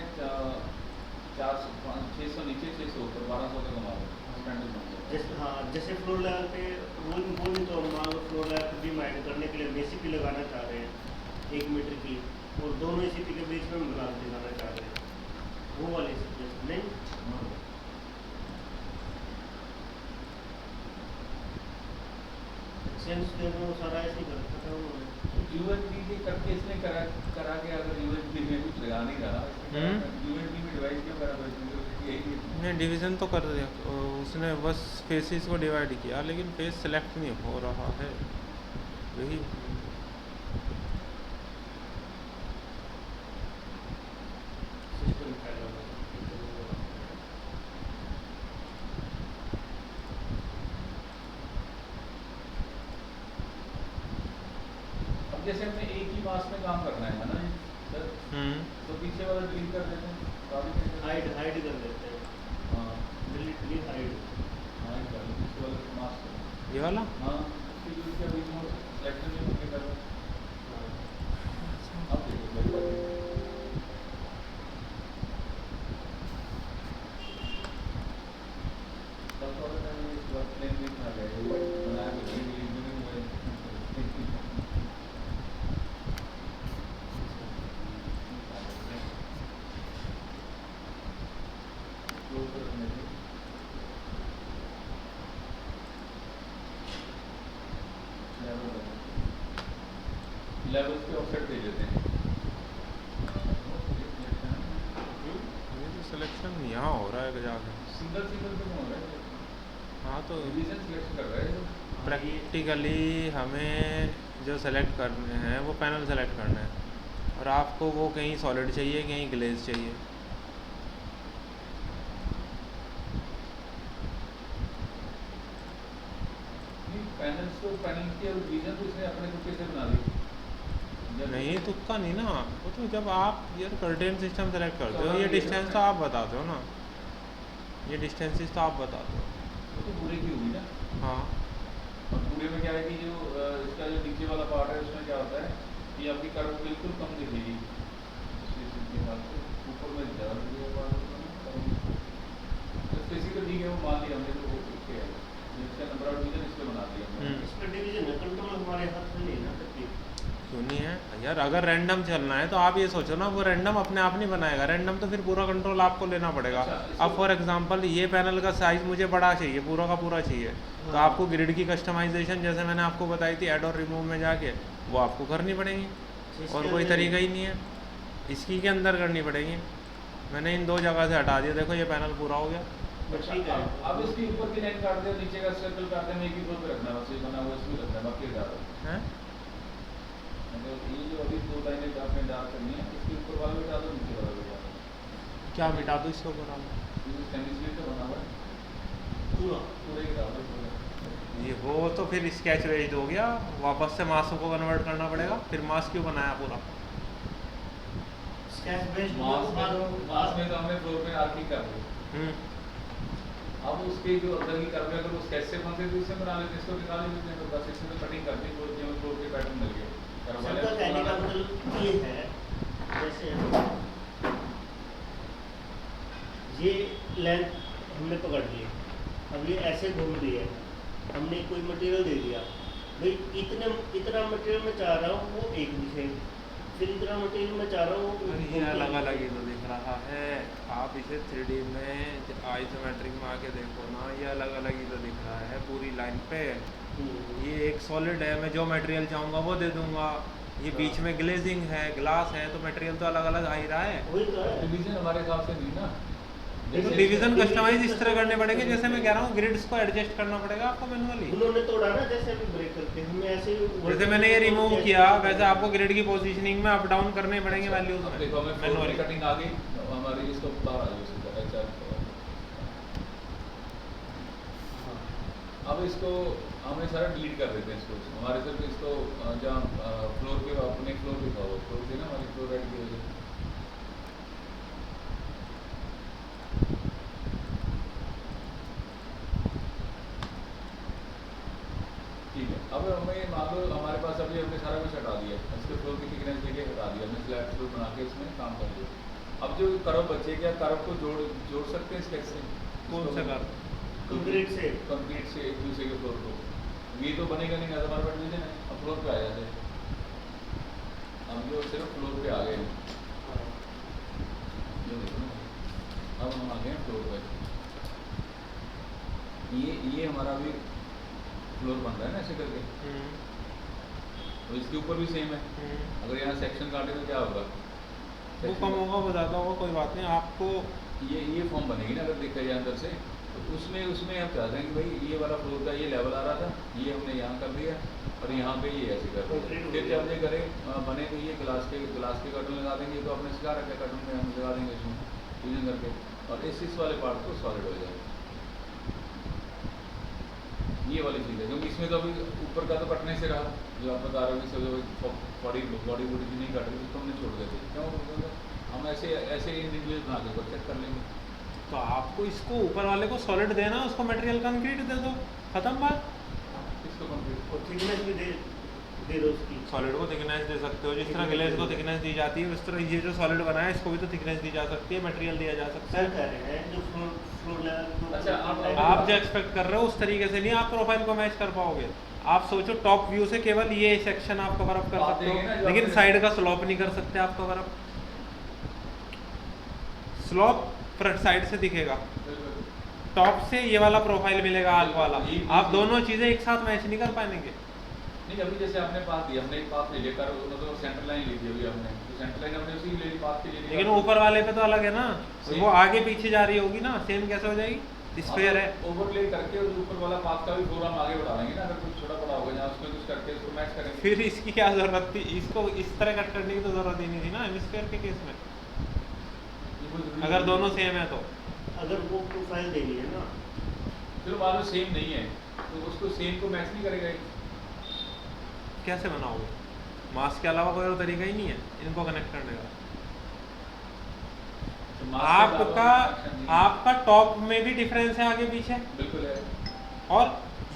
400 600 नीचे 600 ऊपर 1200 तक हमारा स्टैंडर्ड बन जाता है। जैसे हाँ, जैसे फ्लोर लेवल पे वो नहीं तो हम मान लो फ्लोर लेवल पे बीम ऐड करने के लिए बेसिक लगाना चाह रहे हैं 1 मीटर की, और दोनों स्थिति के बीच में हम ग्लास दिखाना चाह रहे हैं, वो वाली सिचुएशन नहीं। सेंस देना वो सारा ऐसे ही कर रखा था उन्होंने। यूएसबी के करके इसने करा के अगर यूएसबी में कुछ लगा नहीं रहा, यूएसबी में डिवाइस क्यों करा, यही नहीं, डिवीज़न तो कर दिया उसने, बस फेसेस को डिवाइड किया, लेकिन फेस सेलेक्ट नहीं हो रहा है यही। सिस्टम फैला हुआ है। अब जैसे हमने एक ही मास में काम करना है ना सर, तो पीछे वाला डिलीट कर देते हैं, तो आगे कैसे? हाइड कर देते हैं, हाँ डिलीट हाइड। हाँ कर लो पीछे वाला मास को। ये वाला हाँ फिर उसके अभी मोड सिलेक्शन में होके कर लो। अब देखो मेरी बात है। तब तो अगर मैंने इस बात प्लेन भी था गया ये बनाया तो डिलीट भी नहीं हुआ है। क्लोज कर देने के लेवल्स पे ऑफसेट दे देते हैं। ये तो सिलेक्शन यहाँ हो रहा है जाके। सिंगल सिंगल पे हो रहा है, हाँ तो डिवीजन सिलेक्ट कर रहा है। प्रैक्टिकली हमें जो सेलेक्ट करने हैं वो पैनल सेलेक्ट करना है, और आपको वो कहीं सॉलिड चाहिए कहीं ग्लेज चाहिए। पैनल्स तो पैनल की और डिवीजन तो इसने अपने तुक्के से बना ली। नहीं, तुक्का नहीं ना, वो तो जब आप यार कर्टेन सिस्टम सेलेक्ट करते हो, ये डिस्टेंस तो आप बताते हो ना, ये डिस्टेंसेस तो आप बताते हो। वो तो पूरे की हुई ना। हाँ, और पूरे में क्या है कि जो इसका जो नीचे वाला पार्ट है उसमें क्या होता है कि आपकी कर्व बिल्कुल कम दिखेगी, ऊपर में ज़्यादा तो ठीक है, वो मान लिया हमने, तो वो ठीक है, इसका नंबर ऑफ डिवीजन इसलिए बना दिया हमने। इसका डिवीजन है, कंट्रोल हमारे हाथ में नहीं है ना करती। क्यों नहीं है यार? अगर रैंडम चलना है तो आप ये सोचो ना, वो रैंडम अपने आप नहीं बनाएगा, रैंडम तो फिर पूरा कंट्रोल आपको लेना पड़ेगा। अच्छा, अब फॉर एग्जांपल ये पैनल का साइज़ मुझे बड़ा चाहिए, पूरा का पूरा चाहिए, तो हाँ। आपको ग्रिड की कस्टमाइजेशन जैसे मैंने आपको बताई थी ऐड और रिमूव में जाके, वो आपको करनी पड़ेगी, इसके और कोई अंदर तरीका ही नहीं है। इसकी के अंदर करनी पड़ेगी। मैंने इन 2 जगह से हटा दिया, देखो ये पैनल पूरा हो गया। बट ठीक है। अब इसकी ऊपर की लाइन काट दे, नीचे का सर्कल काट दे, एक ही फ्लोर पे रखना है, बस ये बना हुआ इसमें रखना है, बाकी हटा दो। हैं? मतलब ये जो अभी 2 लाइनें आपने डाल करनी है, इसके ऊपर वाला भी डाल दो, नीचे वाला भी डाल दो। क्या मिटा दो इसको पूरा? ये स्टेनलेस स्टील का बना हुआ है, पूरा पूरे ही डाल दो पूरा। ये वो तो फिर स्केच वेज हो गया, वापस से मास को कन्वर्ट करना पड़ेगा, फिर मास क्यों बनाया पूरा? स्केच बेस्ड मास में तो हमने फ्लोर पे आर्किंग कर दी। अब उसके जो अंदर की कर्व है, अगर वो स्केच से बनते तो इससे बना लेते, इसको निकाल लेते हैं, तो बस इसमें तो कटिंग कर दी, तो जो फ्लोर के पैटर्न मिल गए। कर्व वाले सबका कहने का मतलब ये है, जैसे ये लेंथ हमने पकड़ ली, अब ये ऐसे घूम रही है, हमने कोई मटेरियल दे दिया, भाई इतना मटेरियल मैं चाह रहा हूँ वो एक दिखे, फिर इतना मटेरियल मैं चाह रहा हूँ वो ये अलग अलग ही तो दिख रहा है। आप इसे 3D में आइसोमेट्रिक में आके देखो ना, ये अलग अलग ही तो दिख रहा है पूरी लाइन पे। ये एक सॉलिड है, मैं जो मटेरियल चाहूँगा वो दे दूँगा, ये बीच में ग्लेजिंग है, ग्लास है, तो मटेरियल तो अलग अलग आ ही रहा है। वही तो है। डिवीजन हमारे हिसाब से नहीं ना, तो डिवीजन कस्टमाइज इस तरह करने पड़ेंगे, जैसे मैं कह रहा हूँ ग्रिड्स को एडजस्ट करना पड़ेगा आपको मैनुअली। उन्होंने तोड़ा ना जैसे अभी ब्रेक करके, हमें ऐसे जैसे मैंने ये रिमूव किया वैसे आपको ग्रिड की पोजीशनिंग में अप डाउन करने पड़ेंगे वैल्यूज अब में देखो हमें फ्लोर मैनुअली। की कटिंग आ गई, हमारी इसको बाहर आ गई सीधा HR। अब इसको हमें सारा डिलीट कर देते हैं इसको, हमारे सिर्फ इसको जहाँ फ्लोर पे अपने फ्लोर दिखा हुआ फ्लोर थी ना हमारी फ्लोर राइट की वजह। ठीक है, अब हमें मान लो हमारे पास अभी हमने सारा कुछ हटा दिया, इसके फ्लोर की थिकनेस लेके हटा दिया, हमने फ्लैट फ्लोर बना के इसमें काम कर लिया। अब जो कर्व बचे, क्या कर्व को जोड़ सकते हैं स्केच से? कौन सा कर कंक्रीट से एक दूसरे के फ्लोर को, ये तो बनेगा नहीं, ना हमारे पास डिवीजन है। अब फ्लोर पे आ जाते हैं, हम जो सिर्फ फ्लोर पे आ गए हैं, ये देखो ना, अब हम आ गए हैं फ्लोर पे। ये हमारा भी फ्लोर बन रहा है ना ऐसे करके, तो इसके ऊपर भी सेम है। अगर यहाँ सेक्शन काटे तो क्या होगा? वो कम होगा, वो ज़्यादा होगा, कोई बात नहीं। आपको ये फॉर्म बनेगी ना अगर देखा जाए अंदर से, तो उसमें हम चाहते हैं कि भाई ये वाला फ्लोर का ये लेवल आ रहा था, ये हमने यहाँ कर दिया और यहाँ पे ये ऐसे कर दिया। फिर जब ये करें बने तो ये ग्लास के कर्टन लगा देंगे, तो अपने सिखा रखे कर्टन में हम लगा देंगे इसमें यूजन करके, और इस वाले पार्ट को सॉलिड हो जाएगा। ये वाली चीज़ है, क्योंकि इसमें तो अभी ऊपर का तो कटने से रहा, जो आप बता रहे हो कि बॉडी नहीं कट रही, उसको हमने छोड़ देते। क्यों? हम ऐसे इंडिविजुअल बना के चेक कर लेंगे। तो आपको इसको ऊपर वाले को सॉलिड देना, उसको मटेरियल कंक्रीट दे दो, खत्म बात। इसको कंप्लीट और थिकनेस भी दे दो उसकी। सॉलिड को थिकनेस दे सकते हो, जिस तरह ग्लेज को थिकनेस दी जाती है उस तरह ये जो सॉलिड बना है इसको भी तो थिकनेस दी जा सकती है, मटेरियल दिया जा सकता सर है। कह रहे हैं जो फ्लोर लेवल। अच्छा, आप जो एक्सपेक्ट कर रहे हो उस तरीके से नहीं आप प्रोफाइल को मैच कर पाओगे। आप सोचो टॉप व्यू से केवल ये सेक्शन आप कवर अप कर बात सकते देंगे ना हो, जो लेकिन आपने- साइड का स्लोप नहीं कर सकते आप cover up. Slope front side से दिखेगा, टॉप से ये वाला प्रोफाइल मिलेगा आर्क वाला, आप दोनों चीजें एक साथ मैच नहीं कर पाएंगे। नहीं, अभी जैसे आपने पाथ दिया, हमने एक पाथ ले लिया कर, मतलब सेंटर लाइन ली थी अभी हमने, तो सेंटर लाइन हमने उसी ले ली पाथ के लिए। लेकिन ऊपर वाले पे तो अलग है ना, वो आगे पीछे जा रही होगी ना, सेम कैसे हो जाएगी? स्क्वायर है, ओवरले करके और ऊपर वाला पाथ का भी थोड़ा हम आगे बढ़ा लेंगे ना, अगर कुछ छोटा बड़ा होगा जहाँ उसमें कुछ करके उसको मैच करेंगे। फिर इसकी क्या जरूरत थी? इसको इस तरह कट करने की तो जरूरत ही नहीं थी ना हेमिस्फीयर के केस में, ये कोई जरूरी अगर नहीं दोनों है। सेम है तो। अगर वो प्रोफाइल देनी है ना, चलो मान लो सेम नहीं है, तो उसको सेम को मैच नहीं करेगा। कैसे बनाओगे? मास के अलावा कोई और तरीका ही नहीं है इनको कनेक्ट करने का। तो mask के अलावा connection नहीं है। आपका टॉप में भी डिफरेंस है आगे पीछे, बिल्कुल है। और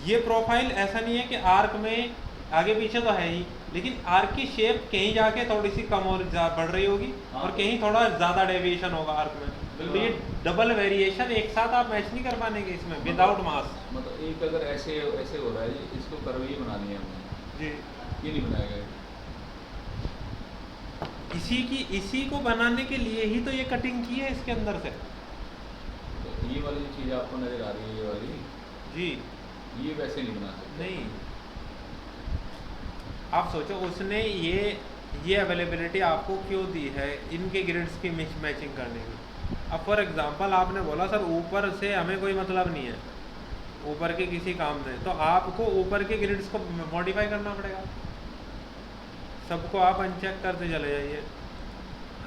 ये प्रोफाइल ऐसा नहीं है कि आर्क में आगे पीछे तो है ही, लेकिन आर्क की शेप कहीं जाके थोड़ी सी कम और बढ़ रही होगी और कहीं थोड़ा ज़्यादा डेविएशन होगा आर्क में, तो ये डबल वेरिएशन एक साथ आप मैच नहीं कर पाएंगे इसमें विदाउट मास। मतलब एक अगर ऐसे हो रहा है, इसको कर्व ये बनानी है हमने, जी, ये नहीं बनाया गया। इसी को बनाने के लिए ही तो ये कटिंग की है इसके अंदर से। तो ये वाली जो चीज़ आपको नजर आ रही है, ये वाली, जी ये वैसे नहीं बना सकते। नहीं, आप सोचो उसने ये अवेलेबिलिटी आपको क्यों दी है इनके ग्रिड्स की मिस मैचिंग करने की। अब फॉर एग्जांपल आपने बोला सर ऊपर से हमें कोई मतलब नहीं है, ऊपर के किसी काम में, तो आपको ऊपर के ग्रिड्स को मॉडिफाई करना पड़ेगा। सबको आप अनचेक करते चले जाइए,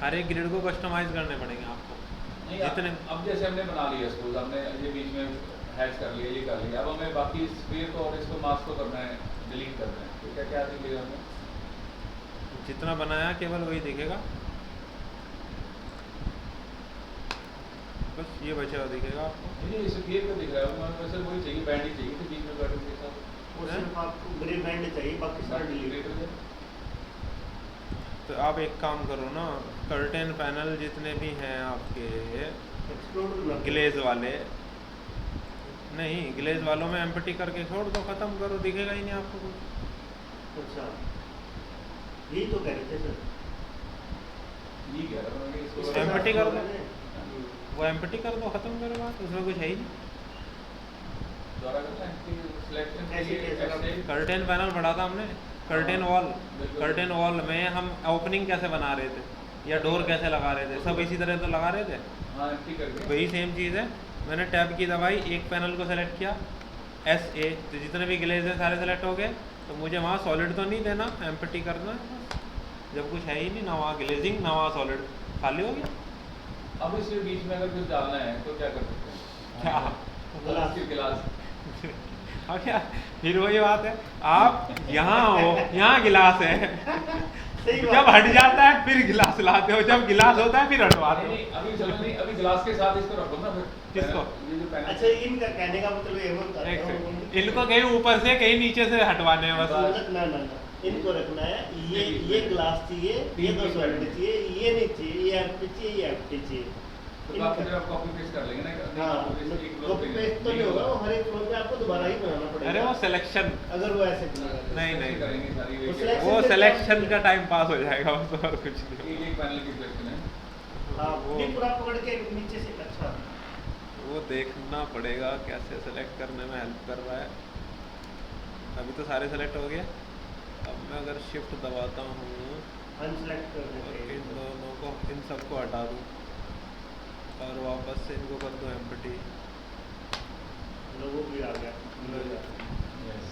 हर एक ग्रिड को कस्टमाइज करने पड़ेंगे आपको। नहीं, जितने अब जैसे हमने बना लिया स्कूल, हमने ये बीच में हैच कर लिया, ये कर लिया, अब हमें बाकी स्क्वायर को और इसको मास्क को करना है, डिलीट करना है, तो क्या दिखेगा हमें? जितना बनाया केवल वही दिखेगा, बस ये बचा हुआ दिखेगा आपको। नहीं, इस स्क्वायर को दिख रहा है, हमारे पास वही चाहिए, बैंड ही चाहिए, तो बीच में बैंड के साथ और सिर्फ आपको ग्रे बैंड चाहिए, बाकी सारा डिलीट। हो जाए। तो आप एक काम करो ना, कर्टेन पैनल जितने भी हैं आपके एक्सप्लोर ग्लेज वाले, नहीं ग्लेज वालों में एम्प्टी करके छोड़ दो, ख़त्म करो, दिखेगा ही नहीं आपको कुछ। अच्छा, यही तो कह रहे थे सर। ये कह रहा था कि इसको इसके साथ एम्प्टी कर दो, मैंने- वो एम्प्टी कर दो, ख़त्म करो बात, उसमें कुछ है ही नहीं। द्वारा करना है कि सिलेक्शन ऐसे कैसे? कर्टेन पैनल बढ़ा था हमने, कर्टेन वॉल, कर्टेन वॉल में हम ओपनिंग कैसे बना रहे थे या डोर कैसे लगा रहे थे, सब इसी तरह तो लगा रहे थे। हाँ एम्प्टी करके वही सेम चीज़ है। मैंने टैब की दबाई, एक पैनल को सेलेक्ट किया SA, तो जितने भी ग्लेज हैं सारे सेलेक्ट हो गए। तो मुझे वहाँ सॉलिड तो नहीं देना, एम्प्टी करना है बस। जब कुछ है ही नहीं, ना वहाँ ग्लेजिंग ना वहाँ सॉलिड, खाली हो गया। अब इसके बीच में अगर कुछ डालना है तो क्या कर सकते हैं? क्या गिलास के गिलास अब क्या, फिर वही बात है, आप यहाँ हो, यहाँ गिलास है, सही बात जब हट जाता है फिर गिलास लाते हो, जब गिलास होता है फिर हटवाते नहीं हो। अभी चलो नहीं, अभी गिलास के साथ इसको रखो ना फिर। किसको? ये जो पैनल अच्छा इनका कहने का मतलब ये होता एक है सेकंड, इनको कहीं ऊपर से कहीं नीचे से हटवाने हैं बस। ना ना ना इनको रखना है, ये ग्लास चाहिए, ये दो सॉलिड चाहिए, ये नहीं चाहिए, ये एम्प्टी चाहिए, ये एम्प्टी चाहिए। तो आप फिर आप कॉपी पेस्ट कर लेंगे ना। हाँ एक फ्लोर कॉपी पेस्ट तो नहीं होगा, वो हर एक फ्लोर पे आपको दोबारा ही बनाना पड़ेगा। अरे वो सिलेक्शन, अगर वो ऐसे बनाएगा। नहीं नहीं करेंगे सारी वो एक select- वो सिलेक्शन का टाइम पास हो जाएगा बस, और कुछ नहीं। एक पैनल की सिलेक्शन है। हाँ वो नहीं पूरा पकड़ के नीचे से अच्छा। वो देखना पड़ेगा कैसे सेलेक्ट करने में हेल्प कर रहा है। अभी तो सारे सेलेक्ट हो गए। अब मैं अगर शिफ्ट दबाता हूँ अनसेलेक्ट कर और देते इन हैं। दोनों को, इन सबको हटा दूँ और वापस से इनको कर दूँ एम्प्टी। लोगों भी आ गया। यस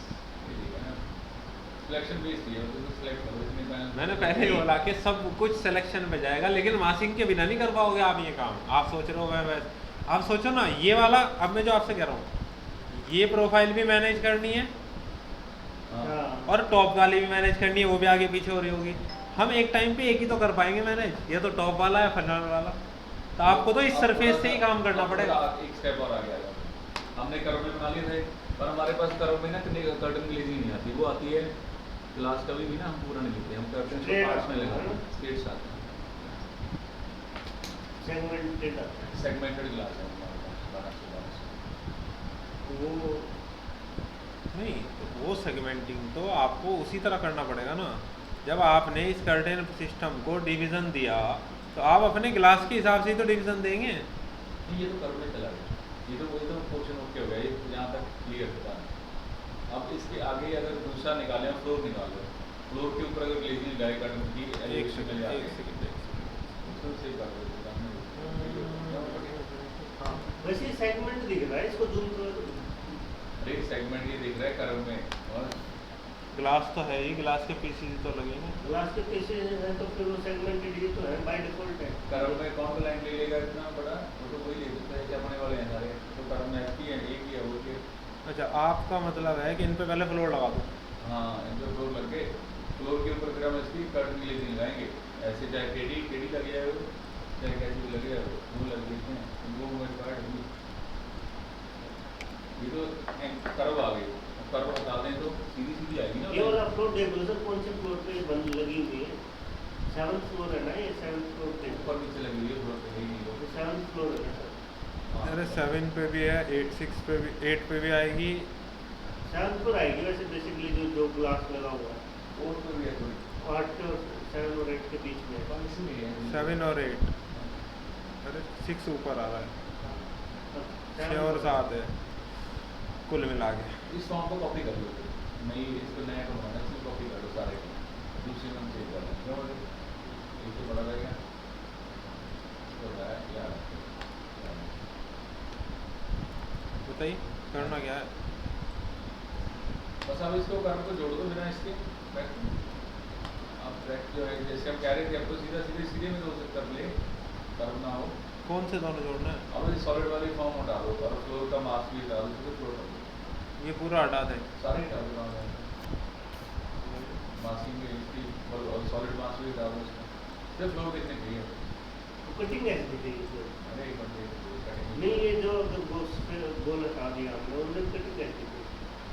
सिलेक्शन भी इसलिए तो सिलेक्ट करो इतने पैनल। मैंने पहले ही बोला कि सब कुछ सिलेक्शन पे जाएगा, लेकिन मासिंग के बिना नहीं कर पाओगे आप ये काम। आप सोच रहे हो मैं आप सोचो ना ये वाला, अब मैं जो आपसे कह रहा हूँ, ये प्रोफाइल भी मैनेज करनी है हाँ और टॉप वाली भी मैनेज करनी है, वो भी आगे पीछे हो रही होगी। हम एक टाइम पे एक ही तो कर पाएंगे मैनेज, ये तो टॉप वाला है फनल वाला, तो आपको तो इस सरफेस से ही काम करना पड़ेगा। एक स्टेप और आ गया है। हमने कर्व में बना लिए थे, पर हमारे पास कर्व में ना कर्टन ग्लेजिंग नहीं आती, वो आती है ग्लास कभी भी ना हम पूरा नहीं लेते, हम कर्टन को Straight पार्ट्स में आता है लगाते ना? हैं स्ट्रेट आते हैं। सेगमेंटेड आता है। सेगमेंटेड ग्लास है हमारे पास 1200। वो नहीं तो वो सेगमेंटिंग तो आपको उसी तरह करना पड़ेगा ना। जब आपने इस कर्टेन सिस्टम को डिवीज़न दिया तो आप अपने ग्लास के हिसाब से ही तो डिवीज़न देंगे। नहीं ये तो कर्व में चला गया, ये तो पोर्शन ओके हो गया, ये यहाँ तक क्लियर होता है। अब इसके आगे अगर दूसरा निकालें, फ्लोर निकालो, फ्लोर के ऊपर अगर ग्लेजिंग लगाए कर्टन की एक एलिवेशन में सेकंड जाके एक सेकंड एक सेकंड। उसको सेव कर दो सामने। हाँ वैसे सेगमेंट दिख रहा है, इसको जूम करो। अरे सेगमेंट ये दिख रहा है कर्व में, और ग्लास तो है ही, ग्लास के पीसीज तो लगे हैं। ग्लास के पीछे है तो फिर वो सेगमेंटेड ही तो है, बाय डिफॉल्ट है। कर्व में कौन सा लाइन ले लेगा इतना बड़ा, वो तो कोई ले सकता है, अपने वाले हैं सारे तो कर्व में एक ही है, एक ही है वो के। अच्छा आपका मतलब है कि इन पे पहले फ्लोर लगा दो। हाँ इन पर फ्लोर लग गए, फ्लोर के ऊपर फिर हम इसकी कर्टन ग्लेजिंग लगाएंगे, ऐसे चाहे टेढ़ी लग जाए वो, चाहे कैसी भी लगे वो लग देते हैं, वो मेरे पार्ट भी। ये तो कर्व आ गई, कर्व हटा दें तो सीधी सीधी आएगी ना। ये वाला फ्लोर देख लो सर, कौन से फ्लोर पे बंद लगी हुई है? 7th फ्लोर है ना, ये 7th फ्लोर पे। ऊपर नीचे लगी हुई है फ्लोर पे, यही नहीं ये लोग। 7th फ्लोर है ना सर। अरे 7 पे भी है, 6 पे भी, 8 पे भी आएगी। 7th फ्लोर आएगी वैसे बेसिकली जो ग्लास लगा हुआ है। और तो भी है कोई 8 और 7 और 8 के बीच में है। कौन सी नहीं है 7 और 8, अरे 6 ऊपर आ रहा है, 6 और 7 है कुल मिला के। इस फॉर्म को कॉपी कर लो, नहीं इसको नया बनाना, इसको कॉपी कर लो सारे को, दूसरे में सेव कर लो, क्यों बोले ये तो बड़ा रहेगा तो यार बताइए करना क्या है। बस अब इसको कर्व को जोड़ दो बिना इसके बैक। अब बैक जो है जैसे हम कह रहे थे, अब तो सीधे में तो कर ले, कर्व ना हो। कौन से दोनों जोड़ना है? अब इस सॉलिड वाली फॉर्म हटा दो और फ्लोर का मास्क भी हटा दो, इसको फ्लोर कर दो, ये पूरा हटा दें। सारे हटा दो मास्किंग में इसकी और सॉलिड मास्क भी हटा दो इसका, सिर्फ फ्लोर देखने के लिए। तो कटिंग ऐसे दिखेगी इसमें। अरे एक मिनट कटिंग नहीं ये जो अगर गोल हटा दिया हमने, उनमें कटिंग कैसे दिखेगी?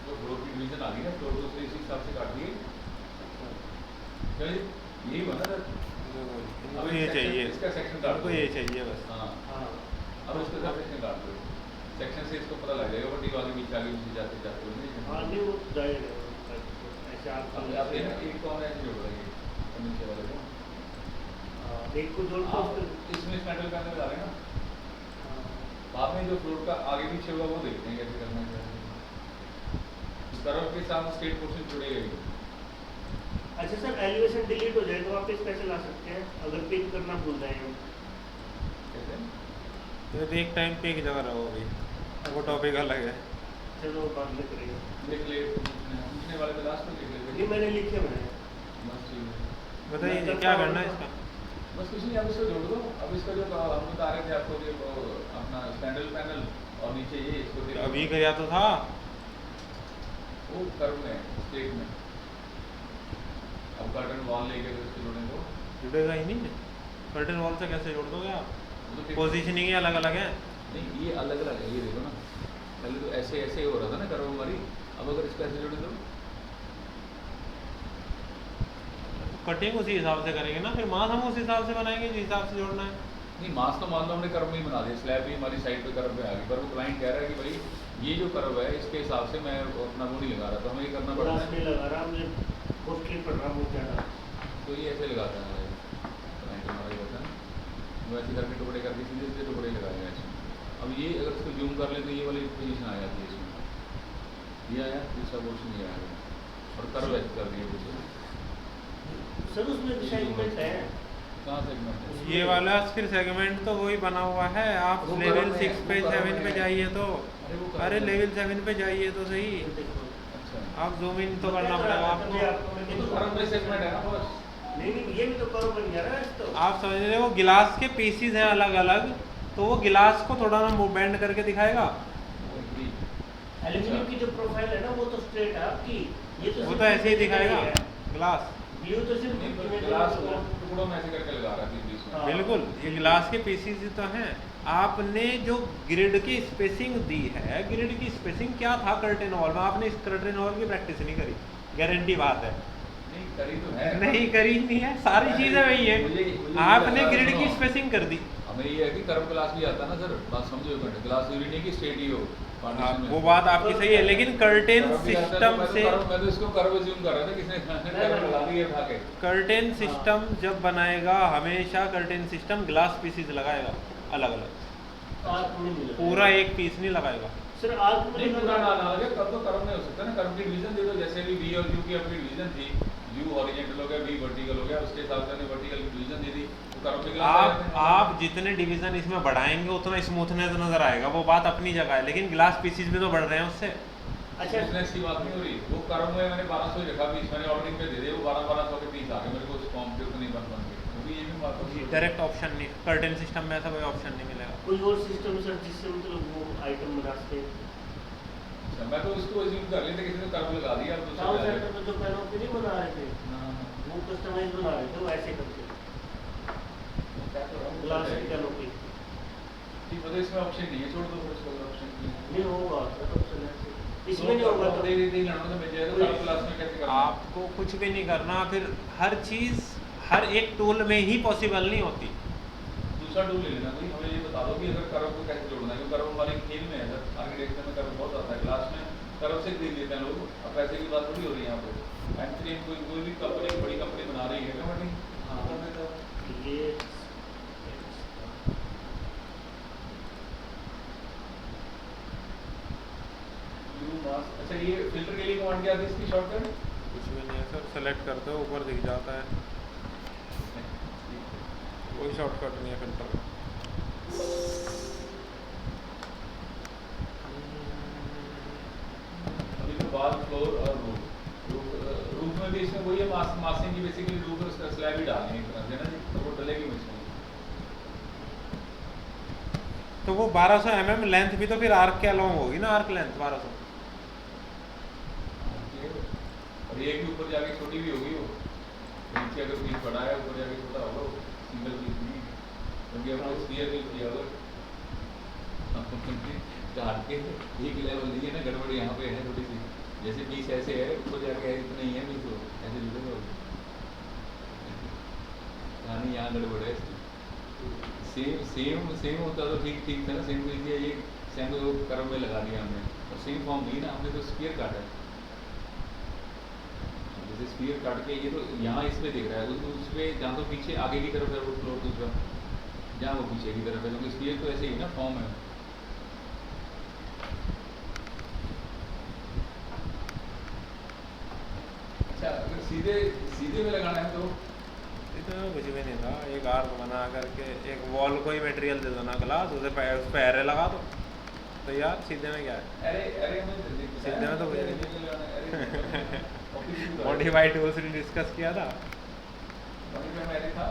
तो फ्लोर की डिवीजन आ गई ना, फ्लोर दूसरे इसी हिसाब से काट दिए। चलिए यही बना था। इनको ये चाहिए, इसका सेक्शन काट इनको दो। ये चाहिए बस। हाँ हाँ अब इसका सब सेक्शन काट दो, सेक्शन से इसको पता लग जाएगा बटी आगे पीछे जाते जाते हाँ हुए। नहीं वो जाएगा ऐसे आप अब आप देखना एक तो हमें ऐसे जोड़ देंगे नीचे वाले को, हाँ, एक को जोड़ दो आप फिर इसमें इस मेटल पैनल डालें ना, हाँ, बाद में जो फ्लोर का आगे पीछे होगा वो देखते हैं कैसे करना है। कर्व के साथ स्ट्रेट पोर्शन जुड़ेगा ही। अच्छा सर एलिवेशन डिलीट हो जाए तो वापस कैसे ला सकते हैं अगर पिन करना भूल जाए हम? कैसे तो एक टाइम पे एक जगह रहो अभी, वो टॉपिक अलग है। चलो बाद में करेंगे। लिख ले, पूछने वाले तो लास्ट में लिख ये ले। मैंने लिखे हुए हैं। बस ठीक है। बताइए मैं जी, करता क्या हूँ करना है तो- इसका? बस कुछ नहीं, अब इसको जोड़ दो। अब इसका जो हम बता रहे थे आपको, जो अपना स्टैंडर्ड पैनल और नीचे ये इसको तो अभी किया तो था। वो कर्व में स्टेट में। अब कर्टन वॉल लेके तो इसको जोड़ने को जुड़ेगा ही नहीं। कर्टन वॉल से कैसे जोड़ दोगे आप? वो तो पोजीशनिंग ही अलग अलग है। नहीं, ये अलग अलग है। ये देखो ना, पहले तो ऐसे ऐसे ही हो रहा था ना कर्व हमारी। अब अगर इसको ऐसे जोड़े तो कटिंग उसी हिसाब से करेंगे ना, फिर मास हम उस हिसाब से बनाएंगे जिस हिसाब से जोड़ना है। नहीं, मास तो मान लो हमने कर्व में ही बना दिया, स्लैब भी हमारी साइड पे कर्व पे आ गई, पर वो क्लाइंट कह रहा है कि भाई ये जो कर्व है इसके हिसाब से मैं अपना वो नहीं लगा रहा, तो हमें ये करना पड़ता ग्लास है। नहीं लगा रहा, मुझे कॉस्टली पड़ रहा बहुत ज़्यादा। तो ये ऐसे लगाता है क्लाइंट हमारा, ये होता है वो ऐसे करके टुकड़े करके सीधे सीधे टुकड़े लगाएंगे ऐसे। अब ये अगर इसको जूम कर ले तो ये वाली पोजीशन आ जाती है इसमें। ये आया, दूसरा पोर्शन ये आया और कर्व ऐसे कर दिए कुछ। सर उसमें भी सेगमेंट है। कहाँ सेगमेंट है? ये वाला फिर सेगमेंट तो वही बना हुआ है। आप वो लेवल कर्व 6 पे है, वो कर्व 7 पे है। जाइए तो, अरे वो कर्व अरे है। लेवल 7 पे जाइए तो सही। देखो अच्छा, आप जूम इन तो करना पड़ेगा आपको। ये तो कर्व में सेगमेंट है ना बस। नहीं नहीं, ये भी तो कर्व बन गया ना तो। आप समझ रहे हो, गिलास के पीसीज हैं अलग अलग, तो वो गिलास को थोड़ा ना बेंड करके दिखाएगा। वो agree। एल्यूमिनियम की जो प्रोफाइल है ना वो तो स्ट्रेट है आपकी। ये तो वो सिर्फ तो ऐसे ही दिखाएगा है। गिलास। व्यू तो सिर्फ नहीं, तो image ग्लास में को होगा। टुकड़ों में ऐसे करके लगा रहा थी बीच में। हाँ। बिल्कुल, ये गिलास के पीसीज ही तो हैं। आपने जो ग्रिड की स्पेसिंग दी है, ग्रिड की स्पेसिंग क्या था कर्टेन वॉल में? आपने इस कर्टेन वॉल की प्रैक्टिस नहीं करी, गारंटी बात है। नहीं करी तो है, नहीं करी नहीं है, सारी चीजें वही है। मुझे आपने ये ग्रिड की सुनो। स्पेसिंग कर दी। हमें ये है कि कर्व ग्लास भी आता है ना सर, बात समझो एक मिनट। ग्लास जरूरी नहीं कि स्ट्रेट ही हो partition में। वो बात आपकी सही है, लेकिन कर्टेन कर्व भी आता है, तो सिस्टम से, मैं तो इसको कर्व ज्यूम कर रहा था, किसने कर्व लगा दिया उठा के। कर्टेन सिस्टम जब बनाएगा हमेशा कर्टेन सिस्टम ग्लास पीसीज लगाएगा अलग अलग। आर्क में नहीं मिला। पूरा एक पीस नहीं लगाएगा। सर आर्क में नहीं पूरा लगा- ना लगे तब तो कर्व में हो सकता है ना। कर्व की डिवीजन दे दो, जैसे भी वी और यू की अपनी डिवीजन थी, यू हॉरिजॉन्टल हो गया, वी वर्टिकल हो गया, उसके हिसाब से हमने वर्टिकल की डिवीजन दे दी, तो कर्व में आप जितने डिवीजन इसमें बढ़ाएंगे उतना स्मूथनेस नजर आएगा, वो बात अपनी जगह है, लेकिन ग्लास पीसीज भी तो बढ़ रहे हैं उससे। अच्छा बिजनेस की बात नहीं हो रही। वो कर्व में मैंने 1200 ही रखा, बीच मैंने ऑर्डरिंग पे दे दिए, वो 1200 के पीस आ गए मेरे को उस फॉर्म पे, उतने बन के। क्योंकि ये भी बात होती है। डायरेक्ट ऑप्शन नहीं, कर्टेन सिस्टम में ऐसा कोई ऑप्शन नहीं मिलेगा। कोई और सिस्टम सर जिससे मतलब वो आइटम बना सके। अच्छा, मैं तो इसको assume कर लेते किसी ने कर्व लगा दिया, अब दूसरा टाउन क्या सेंटर में जो पैनल पे नहीं बना रहे थे, हाँ, वो कस्टमाइज बना रहे थे, वो ऐसे करके क्या तो हम ग्लास करते की हैं। कैनोपी ठीक, मतलब इसमें ऑप्शन नहीं है, छोड़ दो फिर इसको, ऑप्शन नहीं होगा सर ऑप्शन ऐसे। इसमें नहीं होगा तो दे देते ही लड़ों से मिल जाएगा, तो कर्व क्लास में कैसे करना है? आपको कुछ भी नहीं करना, फिर हर चीज हर एक टूल में ही पॉसिबल नहीं होती। दूसरा टूल ले लेना कोई, हमें ये बता दो कि अगर कर्व को कैसे जोड़ना है, क्योंकि कर्व हमारे खेल में है सर, आर्किटेक्चर में कर्व बहुत आता है, क्लास में कर्व से खरीद लेते हैं लोग। अब पैसे की बात थोड़ी हो रही है यहाँ पे। एक्चुअली कोई भी कंपनी, बड़ी कंपनी बना रही है क्या बनी? ये अच्छा, ये फिल्टर के लिए कमांड क्या थी इसकी शॉर्टकट? कुछ भी नहीं है सर, सेलेक्ट करते हो ऊपर दिख जाता है, कोई शॉर्टकट नहीं है फिल्टर का। अभी तो बाल, फ्लोर और रूफ में भी इसमें वही है, मासिंग की बेसिकली रूफ और उसका स्लैब ही डालनी है एक तरह से ना जी, तो वो डलेगी मुझको। तो वो 1200 mm लेंथ भी तो फिर आर्क के अलाउ होगी ना, आर्क लेंथ 1200। और ये भी ऊपर जाके छोटी भी होगी वो, नीचे अगर पीस बड़ा है ऊपर जाके छोटा होगा वो, सिंगल पीस नहीं, क्योंकि हमने स्फीयर भी किया हुआ काट के एक लेवल नहीं है ना, गड़बड़ यहाँ पे है थोड़ी सी, जैसे पीस ऐसे है ऊपर जाके है इतना ही है, पीस वो ऐसे जुड़ेगा कहानी, यहाँ गड़बड़ है। सेम होता तो ठीक ठीक था ना, सेम पीस दिया, ये सेम तो कर्व में लगा दिया हमने, और सेम फॉर्म नहीं ना, हमने तो स्फीयर काटा है। जैसे स्फीयर काट के ये तो यहाँ इसमें दिख रहा है, उस पे जहाँ तो पीछे आगे की तरफ है वो फ्लोर दूसरा, जहाँ वो पीछे की तरफ है, क्योंकि स्फीयर तो ऐसे ही ना फॉर्म है। अच्छा, अगर सीधे सीधे में लगाना है तो इतना कुछ भी नहीं था, एक आर्क बना करके एक वॉल को ही मटेरियल दे दो ना ग्लास, उस पर एरे लगा दो तो यार सीधे में क्या है। अरे अरे हमें सीधे में तो अरे मॉडिफाइड टूल्स ने डिस्कस किया था। मैंने था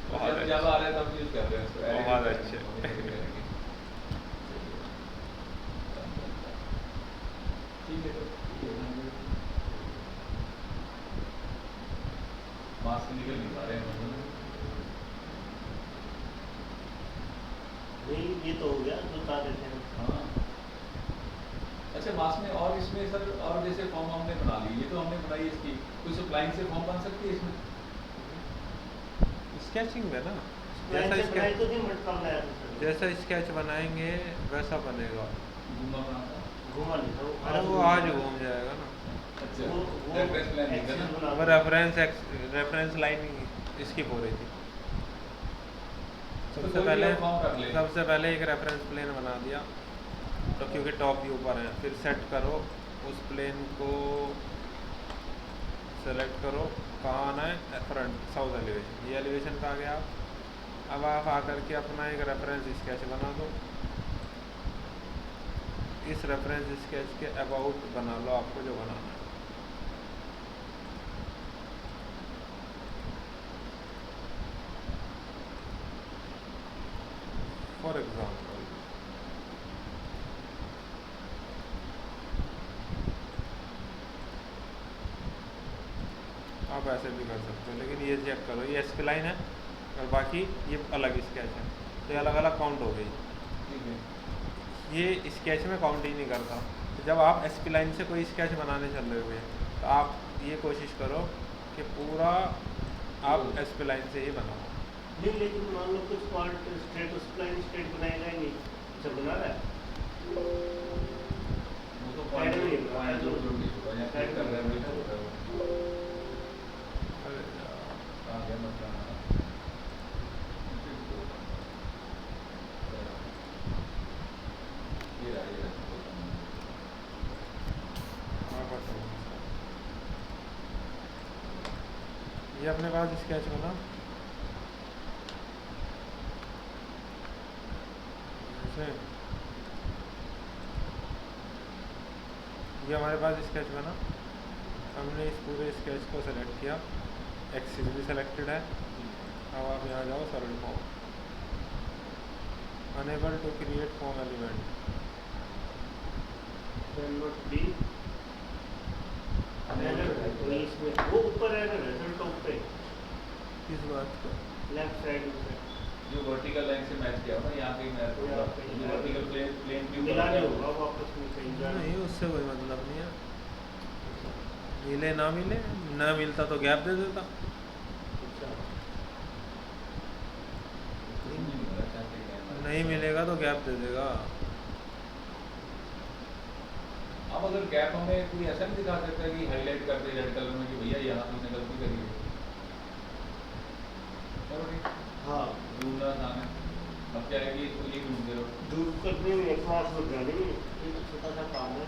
बहुत जब आ रहे तब यूज कर रहे हैं उसको। बहुत अच्छे। ठीक है तो मास्क निकल नहीं पा रहे हैं। नहीं ये तो हो गया जो बता देते हैं। हाँ अच्छा मास्क में और इसमें सर और जैसे फॉर्म हमने बना ली, ये तो हमने बनाई इसकी, कुछ सप्लाइंग से फॉर्म बन सकती है इसमें? स्केचिंग में ना, जैसा जैसा स्केच तो स्केच नहीं मटका बनाया था सर। जैसा स्केच बनाएंगे वैसा बनेगा। घूमा बनाता। घुमा नहीं था वो। अरे वो आज घूम जाएगा ना। अच्छा वो रेफरेंस प्लान नहीं था ना? एक्सेस बना वो रेफरेंस लाइन स्किप हो रही थी। तो कोई भी आप फॉर्म रख ले। सबसे पहले एक रेफरेंस प्लेन बना दिया तो क्योंकि टॉप व्यू पर है, फिर सेट करो उस प्लेन को, सेलेक्ट करो कहाँ आना है, फ्रंट साउथ एलिवेशन, ये एलिवेशन का आ गया। अब आप आकर के अपना एक रेफरेंस स्केच बना दो, इस रेफरेंस स्केच के अबाउट बना लो आपको जो बनाना है। फॉर एग्जाम्पल आप ऐसे भी कर सकते हो, लेकिन ये चेक करो ये एसपी लाइन है और बाकी ये अलग स्केच है, तो ये अलग अलग काउंट हो गई। ठीक है। ये स्केच में काउंट ही नहीं करता। तो जब आप एसपी लाइन से कोई स्केच बनाने चल रहे हुए तो आप ये कोशिश करो कि पूरा आप एसपी लाइन से ही बनाओ। नहीं लेकिन मान लो कुछ पार्ट स्ट्रेट स्प्लाइन स्ट्रेट बनाएगा ही नहीं, सब बना रहा है। वो तो पॉइंट जो होगा या सेट कर रहे हैं वही तो होता है। अरे यार, आ गया मतलब ये रहा ये रहा। हाँ, बस ये अपने पास स्केच बना, जैसे ये हमारे पास स्केच बना, हमने इस पूरे स्केच को सेलेक्ट किया, एक्सिस भी सेलेक्टेड है। अब आप यहाँ जाओ सरल form, enable to create form element, note be error है कोई इसमें, वो ऊपर एरर है सर टॉप पे किस बात का? लेफ्ट साइड में जो वर्टिकल लाइन से मैच किया होगा यहाँ पे मैच होगा, यहाँ पे जो वर्टिकल प्लेन के मिला नहीं ऊपर होगा वापस में कहीं जाना। नहीं, उससे कोई मतलब नहीं है, मिले ना मिले, ना मिलता तो गैप दे देता। अच्छा नहीं मिलेगा तो गैप दे देगा। अब अगर गैप हमें कोई ऐसा नहीं दिखा सकता कि हाईलाइट कर दे रेड कलर में कि भैया यहाँ तुमने गलती करी है। चलो ठीक, हाँ ढूंढना आसान है। अब क्या है कि इसको ये ढूंढते रहो। दूर करने में एक क्लास में जाने में ये तो छोटा सा काम है।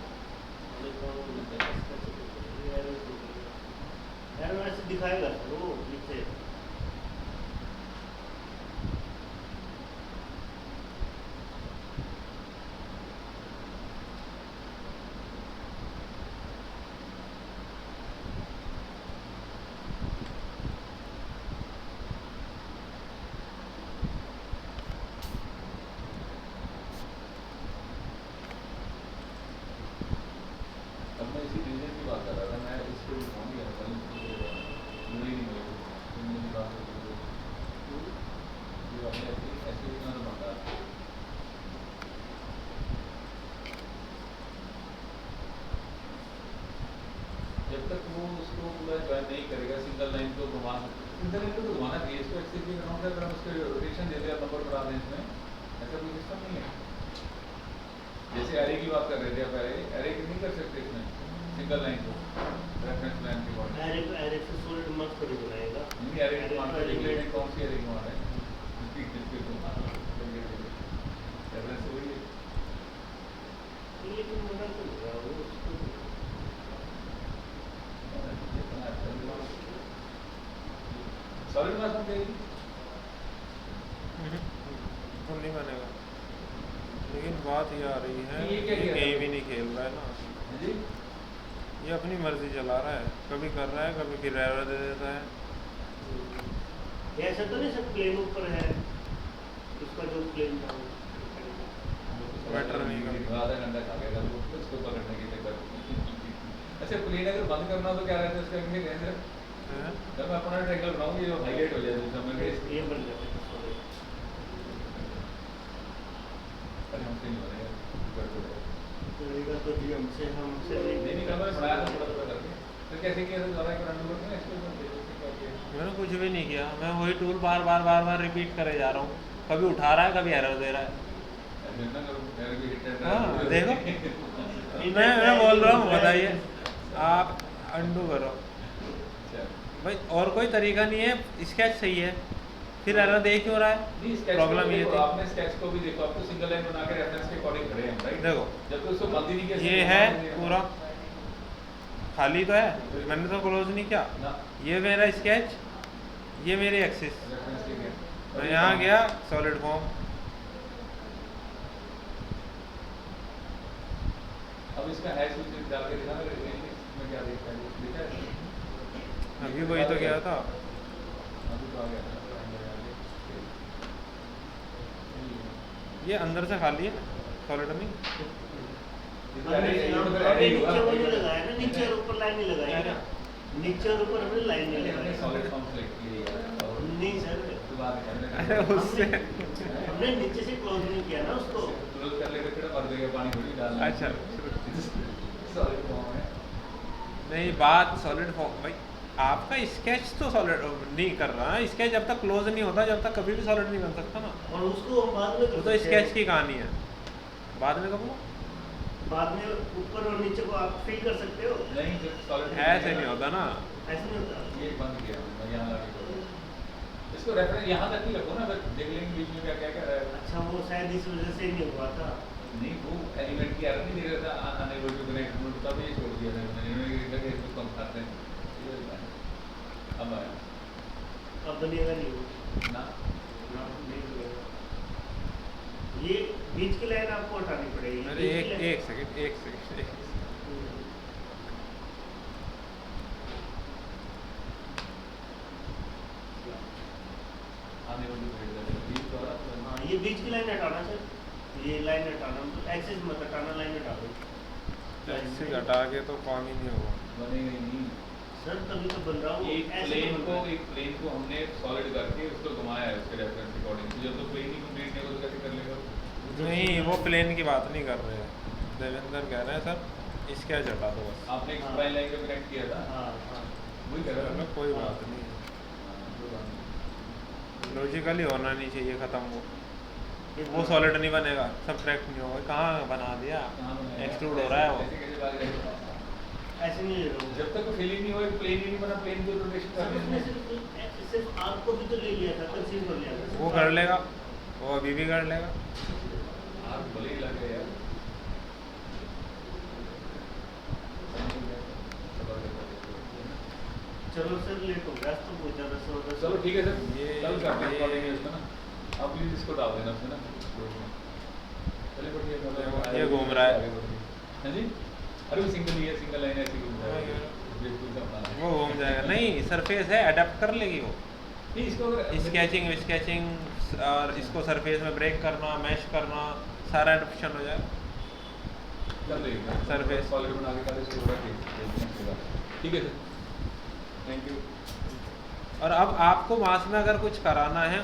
एरर ऐसे दिखाएगा सर वो नीचे। अब मैं इसी डिवीजन की बात कर रहा था, मैं इसको दिखाऊँ गया था मुझे नहीं मिले तुमने बात जो हमने ऐसे इतना तो बनता है। जब तक वो उसको पूरा ज्वाइन नहीं करेगा सिंगल लाइन को घुमा, सिंगल लाइन को तो घुमाना चाहिए, इसको एक्सेस भी करना होगा। अगर हम उसको रोटेशन दे दें नंबर बढ़ा दें इसमें, ऐसा कोई सिस्टम नहीं है। जैसे एरे की बात कर रहे थे, आप एरे नहीं कर सकते इसमें सिंगल लाइन को रेफरेंस लाइन के बाद। एरे से सॉलिड मार्क्स पर बनाएगा। नहीं एरे की मान कर देख लेते कौन सी एरे की मान है रेफरेंस वही है। लेकिन मना तो नहीं रहा वो उसको सॉलिड मास बन जाएगी। तो नहीं बनेगा। लेकिन बात ये आ रही है ये क्या ये किया कहीं था? भी नहीं खेल रहा है ना, जी ये अपनी मर्जी चला रहा है, कभी कर रहा है कभी फिर एरर दे देता है। ये ऐसा तो नहीं सर प्लेन ऊपर है, उसका जो प्लेन था वो Better नहीं कर- आधा घंटा खा गया था वो उसको पकड़ने के चक्कर में। अच्छा प्लेन अगर बंद करना हो तो क्या रहता है उसका इनके केंद्र? हैं? जब मैं अपना ट्रायंगल बनाऊंगी जो हाईलाइट हो जाए दूसरा में ये बन जाता है solid। अरे हमसे नहीं बनेगा गड़बड़ है। करेगा तो जी हमसे नहीं नहीं मैंने बनाया था थोड़ा थोड़ा करके। तो कैसे किया था दोबारा एक बार अनडू करके एक्सप्लेन कर दे। मैंने कुछ भी नहीं किया, मैं वही टूल बार बार रिपीट करे जा रहा हूँ, कभी उठा रहा है कभी एरर दे रहा है। ऐसे ना करो मेरे भी हिट एंड हाँ देखो, मैं बोल रहा हूँ बताइए, आप अंडू करो भाई, और कोई तरीका नहीं है, स्केच सही है फिर एरर दे क्यों रहा है? प्रॉब्लम ये थी। आपने स्केच को भी देखो, आपको सिंगल लाइन बना के रेफरेंस के अकॉर्डिंग खड़े हैं राइट। देखो जब तक उसको बंद ही नहीं किया ये है पूरा खाली तो है, मैंने तो क्लोज नहीं किया। ना ये मेरा स्केच, ये मेरी एक्सिस, रेफरेंस के लिए मैं यहाँ गया सॉलिड फॉर्म। अब इसका हैश यूज डाल के दिखा में क्या देखता है दिखा है अभी वही तो गया था। अभी तो आ गया ये अंदर से खाली है सॉलिड में। नीचे वो नहीं लगाया ना, नीचे और ऊपर लाइन नहीं लगाई ना, नीचे और ऊपर हमने लाइन नहीं लगाई। सॉलिड फॉर्म सेलेक्ट किया नहीं सर, अरे उससे हमने नीचे से क्लोज नहीं किया ना उसको। क्लोज कर लेते फिर भर देगा पानी थोड़ी डालना। अच्छा सॉलिड फॉर्म है नहीं, बात सॉलिड फॉर्म भाई, आपका स्केच तो सॉलिड नहीं कर रहा है, स्केच जब तक क्लोज नहीं होता जब तक कभी भी सॉलिड नहीं बन सकता ना। और उसको हम बाद में वो तो स्केच की कहानी है, बाद में कब बाद में ऊपर और नीचे को आप फिल कर सकते हो। नहीं जब सॉलिड ऐसे नहीं होता ना। ऐसे नहीं होता। ये बंद किया मैं यहाँ लाके करूँ। इसको रेफरेंस यहाँ तक ही रखो ना, फिर देख लेंगे बीच में क्या क्या क्या रहा है। अच्छा वो शायद इस वजह से नहीं हुआ था। नहीं वो एलिमेंट की एरर नहीं दे रहा था अनेबल टू कनेक्ट नोड, तब ये छोड़ दिया था मैंने लगे इसको कम खाते हैं। अब आया अब बनेगा नहीं वो ना नहीं बनेगा। ये बीच की लाइन आपको हटानी पड़ेगी। अरे बीच की एक लाइन- सेकंड एक सेकंड अनेबल टू कनेक्ट बीच द्वारा हाँ ये बीच की लाइन हटाना सर, ये लाइन हटाना, एक्सेस मत हटाना, लाइन हटा दो। ऐसे घटा के तो काम ही नहीं होगा। बनेगा ही नहीं। सर तभी तो बन रहा हूँ। एक ऐसे प्लेन तो बन को रहा है। एक प्लेन को हमने सॉलिड करके उसको घुमाया है उसके रेफरेंस के अकॉर्डिंग। जब तो प्लेन ही कंप्लीट नहीं होगा तो कैसे कर लेगा? नहीं वो प्लेन की बात नहीं कर रहे हैं, देवेंद्र कह रहे हैं सर स्केच हटा दो बस। आपने एक हाँ। स्पाइन लाइन को कनेक्ट किया था हाँ हाँ वही कर रहा चलो था। कोई बात नहीं, लॉजिकली होना नहीं चाहिए ख़त्म वो सॉलिड नहीं बनेगा, सब्ट्रैक्ट नहीं होगा। कहाँ बना दिया, एक्सट्रूड हो रहा है वो। ऐसे कैसे भाग जाएगा? ऐसे नहीं ले रहा हूँ। जब तक फीलिंग नहीं हो प्लेन ही नहीं बना, प्लेन को रोटेशन सर करनी उसने है। सिर्फ आपको भी तो ले लिया था, कंसीव कर लिया था। वो कर लेगा, वो अभी भी कर लेगा। आग भले ही लगे यार। चलो सर लेट हो गया तो बहुत ज़्यादा सर। चलो ठीक है सर, ये- कल करते हैं ये- रिकॉर्डिंग है इसमें ना। आप प्लीज इसको डाल देना उसमें ना। चलिए बढ़िया मतलब ये घूम रहा है। हाँ जी, अरे वो सिंगल ही है, सिंगल लाइन ऐसी घूम रहा है बिल्कुल का अपना। वो घूम जाएगा, नहीं सरफेस है, अडेप्ट कर लेगी वो। नहीं इसको अगर स्केचिंग और इसको सरफेस में ब्रेक करना, मैश करना, सारा एडप्शन हो जाएगा। कर लेगा Surface। सॉलिड बना के कल इसको पूरा ठीक है सर, थैंक यू। और अब आपको मास में अगर कुछ कराना है